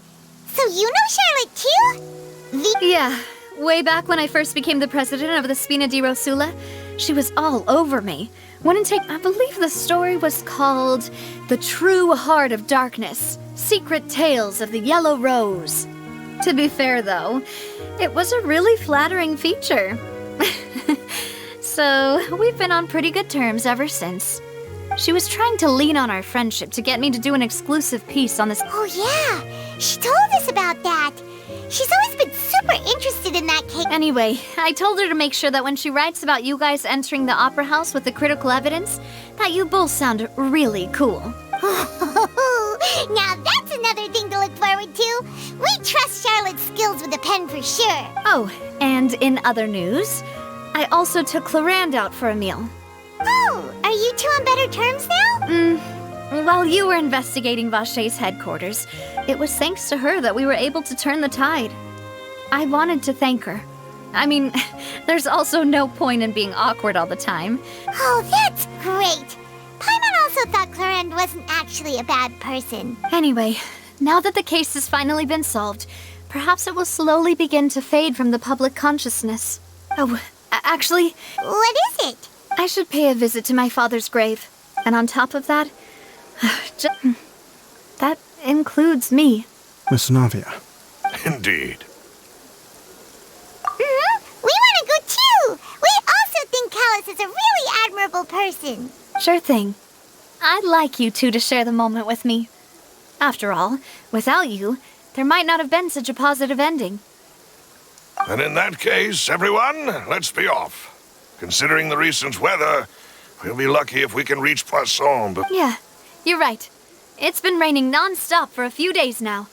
So you know Charlotte too? Yeah, way back when I first became the president of the Spina di Rosula, she was all over me. I believe the story was called The True Heart of Darkness, Secret Tales of the Yellow Rose. To be fair, though, it was a really flattering feature. So, we've been on pretty good terms ever since. She was trying to lean on our friendship to get me to do an exclusive piece on this. Oh yeah, she told us about that. She's always been super interested in that case. Anyway, I told her to make sure that when she writes about you guys entering the opera house with the critical evidence, that you both sound really cool. Now that's another thing to look forward to. We trust Charlotte's skills with a pen for sure. Oh, and in other news, I also took Clarande out for a meal. Oh, are you two on better terms now? While you were investigating Vaché's headquarters, it was thanks to her that we were able to turn the tide. I wanted to thank her. I mean, there's also no point in being awkward all the time. Oh, that's great. Paimon also thought Clarande wasn't actually a bad person. Anyway, now that the case has finally been solved, perhaps it will slowly begin to fade from the public consciousness. Oh, actually... What is it? I should pay a visit to my father's grave. And on top of that... that includes me. Miss Navia. Indeed. We want to go too! We also think Callus is a really admirable person. Sure thing. I'd like you two to share the moment with me. After all, without you, there might not have been such a positive ending. And in that case, everyone, let's be off. Considering the recent weather, we'll be lucky if we can reach Poisson. Yeah, you're right. It's been raining non-stop for a few days now.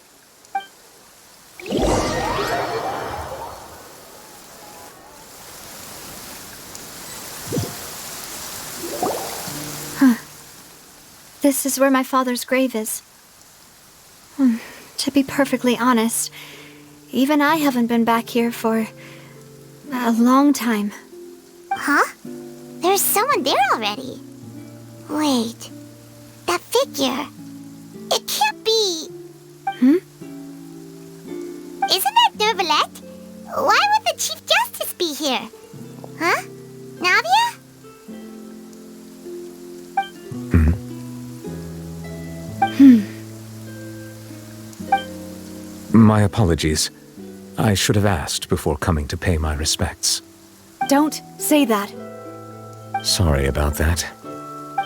This is where my father's grave is. To be perfectly honest, even I haven't been back here for a long time. Huh? There's someone there already. Wait, that figure. It can't be. Isn't that Neuvillette? Why would the Chief Justice be here? Huh? Navia? My apologies. I should have asked before coming to pay my respects. Don't say that. Sorry about that.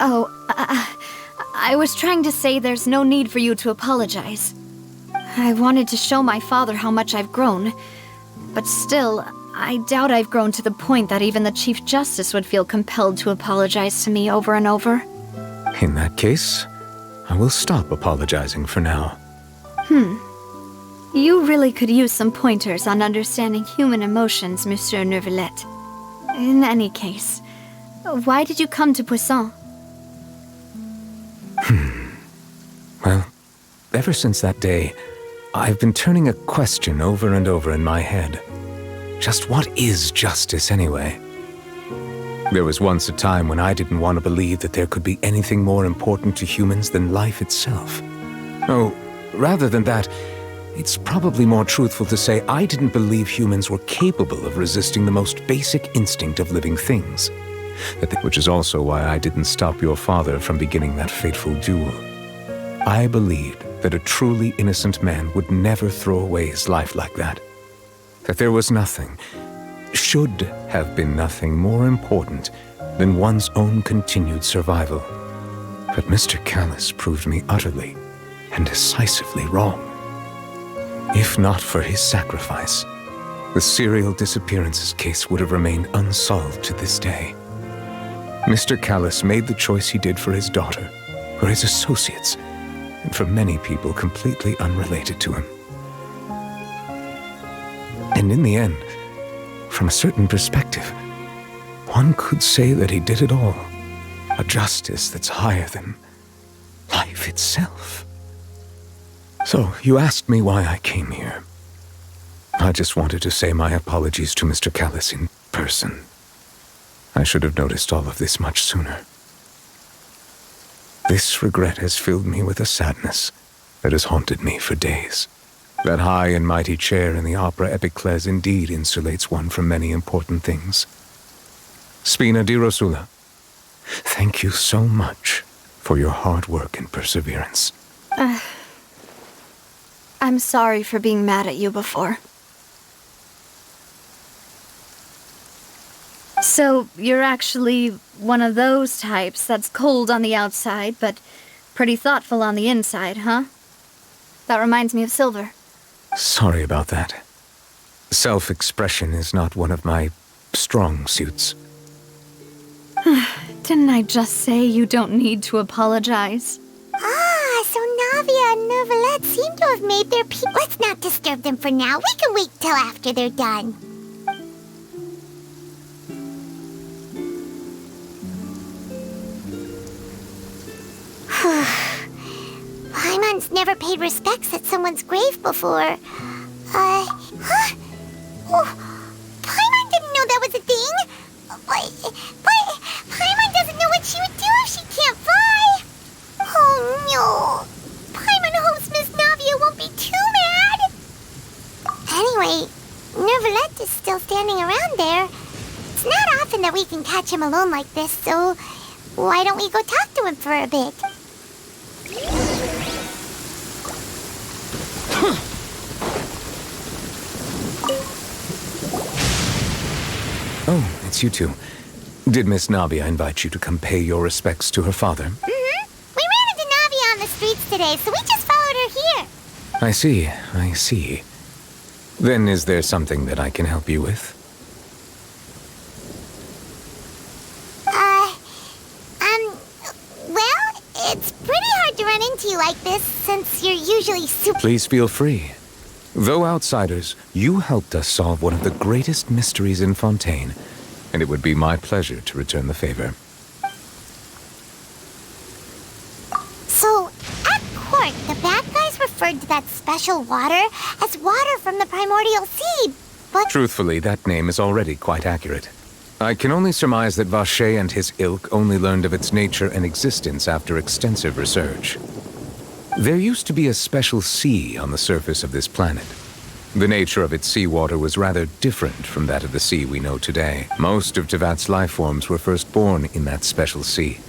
Oh, I was trying to say there's no need for you to apologize. I wanted to show my father how much I've grown, but still, I doubt I've grown to the point that even the Chief Justice would feel compelled to apologize to me over and over. In that case, I will stop apologizing for now. You really could use some pointers on understanding human emotions, Monsieur Neuvillette. In any case, why did you come to Poisson? Well, ever since that day, I've been turning a question over and over in my head. Just what is justice, anyway? There was once a time when I didn't want to believe that there could be anything more important to humans than life itself. Oh, rather than that, it's probably more truthful to say I didn't believe humans were capable of resisting the most basic instinct of living things. Which is also why I didn't stop your father from beginning that fateful duel. I believed that a truly innocent man would never throw away his life like that. That there was nothing, should have been nothing more important than one's own continued survival. But Mr. Callus proved me utterly and decisively wrong. If not for his sacrifice, the serial disappearances case would have remained unsolved to this day. Mr. Callus made the choice he did for his daughter, for his associates, and for many people completely unrelated to him. And in the end, from a certain perspective, one could say that he did it all. A justice that's higher than life itself. So, you asked me why I came here. I just wanted to say my apologies to Mr. Callis in person. I should have noticed all of this much sooner. This regret has filled me with a sadness that has haunted me for days. That high and mighty chair in the opera Epiclese indeed insulates one from many important things. Spina di Rosula, thank you so much for your hard work and perseverance. I'm sorry for being mad at you before. So, you're actually one of those types that's cold on the outside, but pretty thoughtful on the inside, huh? That reminds me of Silver. Sorry about that. Self-expression is not one of my strong suits. Didn't I just say you don't need to apologize? Ah, so Navia and Neuvillette seem to have made their peace. Let's not disturb them for now. We can wait till after they're done. Paimon's never paid respects at someone's grave before. Huh? Oh, Paimon didn't know that was a thing. But Paimon doesn't know what she would do if she can't fly. Oh no. Paimon hopes Miss Navia won't be too mad. Anyway, Neuvillette is still standing around there. It's not often that we can catch him alone like this, so why don't we go talk to him for a bit? Oh, it's you two. Did Miss Navia invite you to come pay your respects to her father? Mm-hmm. We ran into Navia on the streets today, so we just followed her here. I see. Then is there something that I can help you with? Well, it's pretty hard to run into you like this, since you're usually super— Please feel free. Though outsiders, you helped us solve one of the greatest mysteries in Fontaine, and it would be my pleasure to return the favor. So, at court, the bad guys referred to that special water as water from the primordial sea, but— Truthfully, that name is already quite accurate. I can only surmise that Vacher and his ilk only learned of its nature and existence after extensive research. There used to be a special sea on the surface of this planet. The nature of its seawater was rather different from that of the sea we know today. Most of Tevat's life forms were first born in that special sea.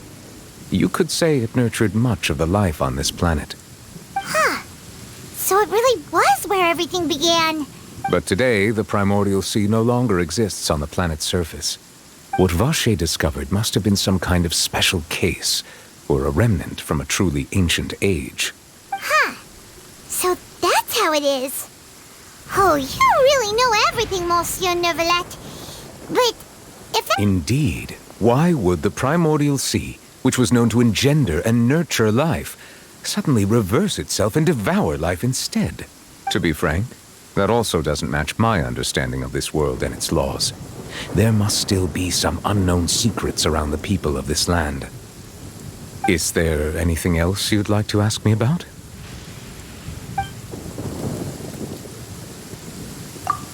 You could say it nurtured much of the life on this planet. Huh. So it really was where everything began. But today, the primordial sea no longer exists on the planet's surface. What Vacher discovered must have been some kind of special case, or a remnant from a truly ancient age. Huh. So that's how it is. Oh, you really know everything, Monsieur Neuvillette. But if— Indeed. Why would the primordial sea, which was known to engender and nurture life, suddenly reverse itself and devour life instead? To be frank, that also doesn't match my understanding of this world and its laws. There must still be some unknown secrets around the people of this land. Is there anything else you'd like to ask me about?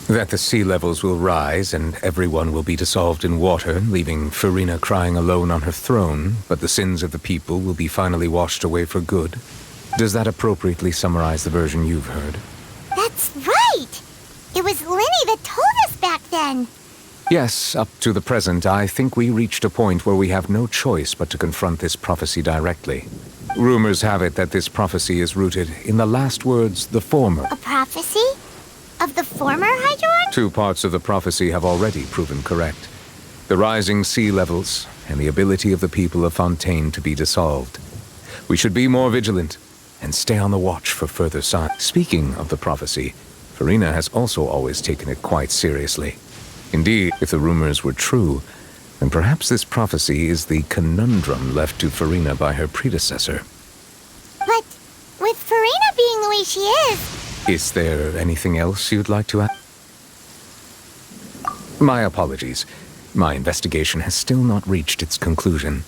That the sea levels will rise and everyone will be dissolved in water, leaving Farina crying alone on her throne, but the sins of the people will be finally washed away for good. Does that appropriately summarize the version you've heard? That's right! It was Linny that told us back then. Yes, up to the present, I think we reached a point where we have no choice but to confront this prophecy directly. Rumors have it that this prophecy is rooted in the last words, the former. A prophecy? Of the former Hydron? 2 parts of the prophecy have already proven correct. The rising sea levels and the ability of the people of Fontaine to be dissolved. We should be more vigilant and stay on the watch for further signs. Speaking of the prophecy, Farina has also always taken it quite seriously. Indeed, if the rumors were true, then perhaps this prophecy is the conundrum left to Farina by her predecessor. But with Farina being the way she is there anything else you'd like to add? My apologies. My investigation has still not reached its conclusion.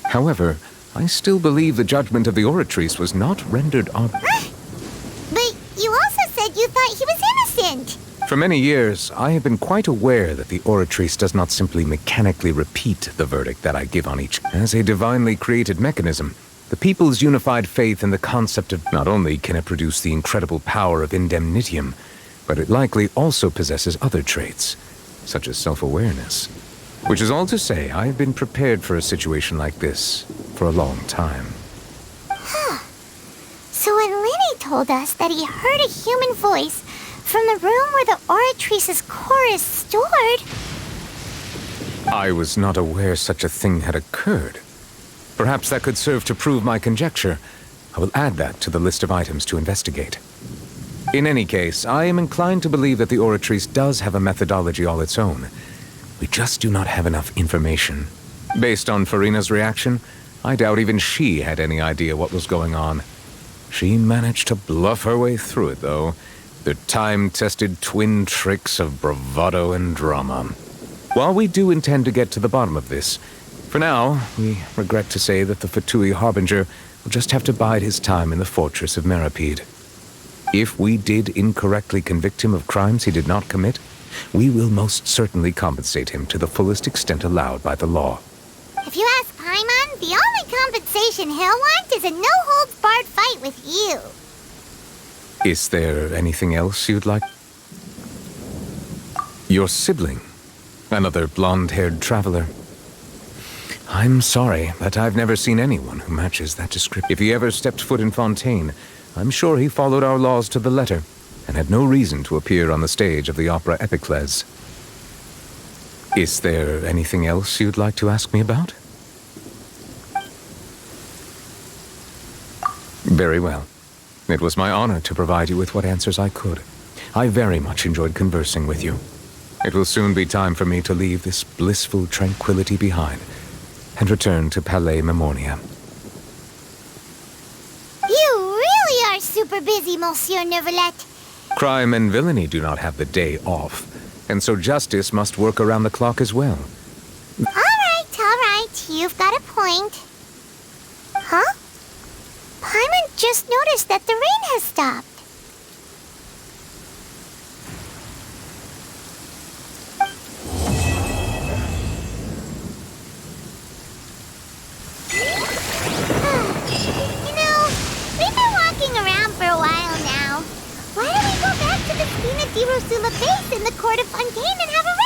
However, I still believe the judgment of the Oratrice was not rendered But you also said you thought he was innocent. For many years, I have been quite aware that the Oratrice does not simply mechanically repeat the verdict that I give on each. As a divinely created mechanism, the people's unified faith in the concept of not only can it produce the incredible power of indemnitium, but it likely also possesses other traits, such as self-awareness. Which is all to say, I have been prepared for a situation like this for a long time. So when Lenny told us that he heard a human voice from the room where the Oratrice's core is stored... I was not aware such a thing had occurred. Perhaps that could serve to prove my conjecture. I will add that to the list of items to investigate. In any case, I am inclined to believe that the Oratrice does have a methodology all its own. We just do not have enough information. Based on Farina's reaction, I doubt even she had any idea what was going on. She managed to bluff her way through it, though. The time-tested twin tricks of bravado and drama. While we do intend to get to the bottom of this, for now, we regret to say that the Fatui Harbinger will just have to bide his time in the fortress of Meripede. If we did incorrectly convict him of crimes he did not commit, we will most certainly compensate him to the fullest extent allowed by the law. If you ask Paimon, the only compensation he'll want is a no-holds-barred fight with you. Is there anything else you'd like? Your sibling, another blonde-haired traveler. I'm sorry, but I've never seen anyone who matches that description. If he ever stepped foot in Fontaine, I'm sure he followed our laws to the letter, and had no reason to appear on the stage of the opera Epicles. Is there anything else you'd like to ask me about? Very well. It was my honor to provide you with what answers I could. I very much enjoyed conversing with you. It will soon be time for me to leave this blissful tranquility behind and return to Palais Memoria. You really are super busy, Monsieur Neuvillette. Crime and villainy do not have the day off, and so justice must work around the clock as well. All right. You've got a point. Huh? Paimon just noticed that the rain has stopped. We've been walking around for a while now. Why don't we go back to the Spina di Rosula base in the court of Fontaine and have a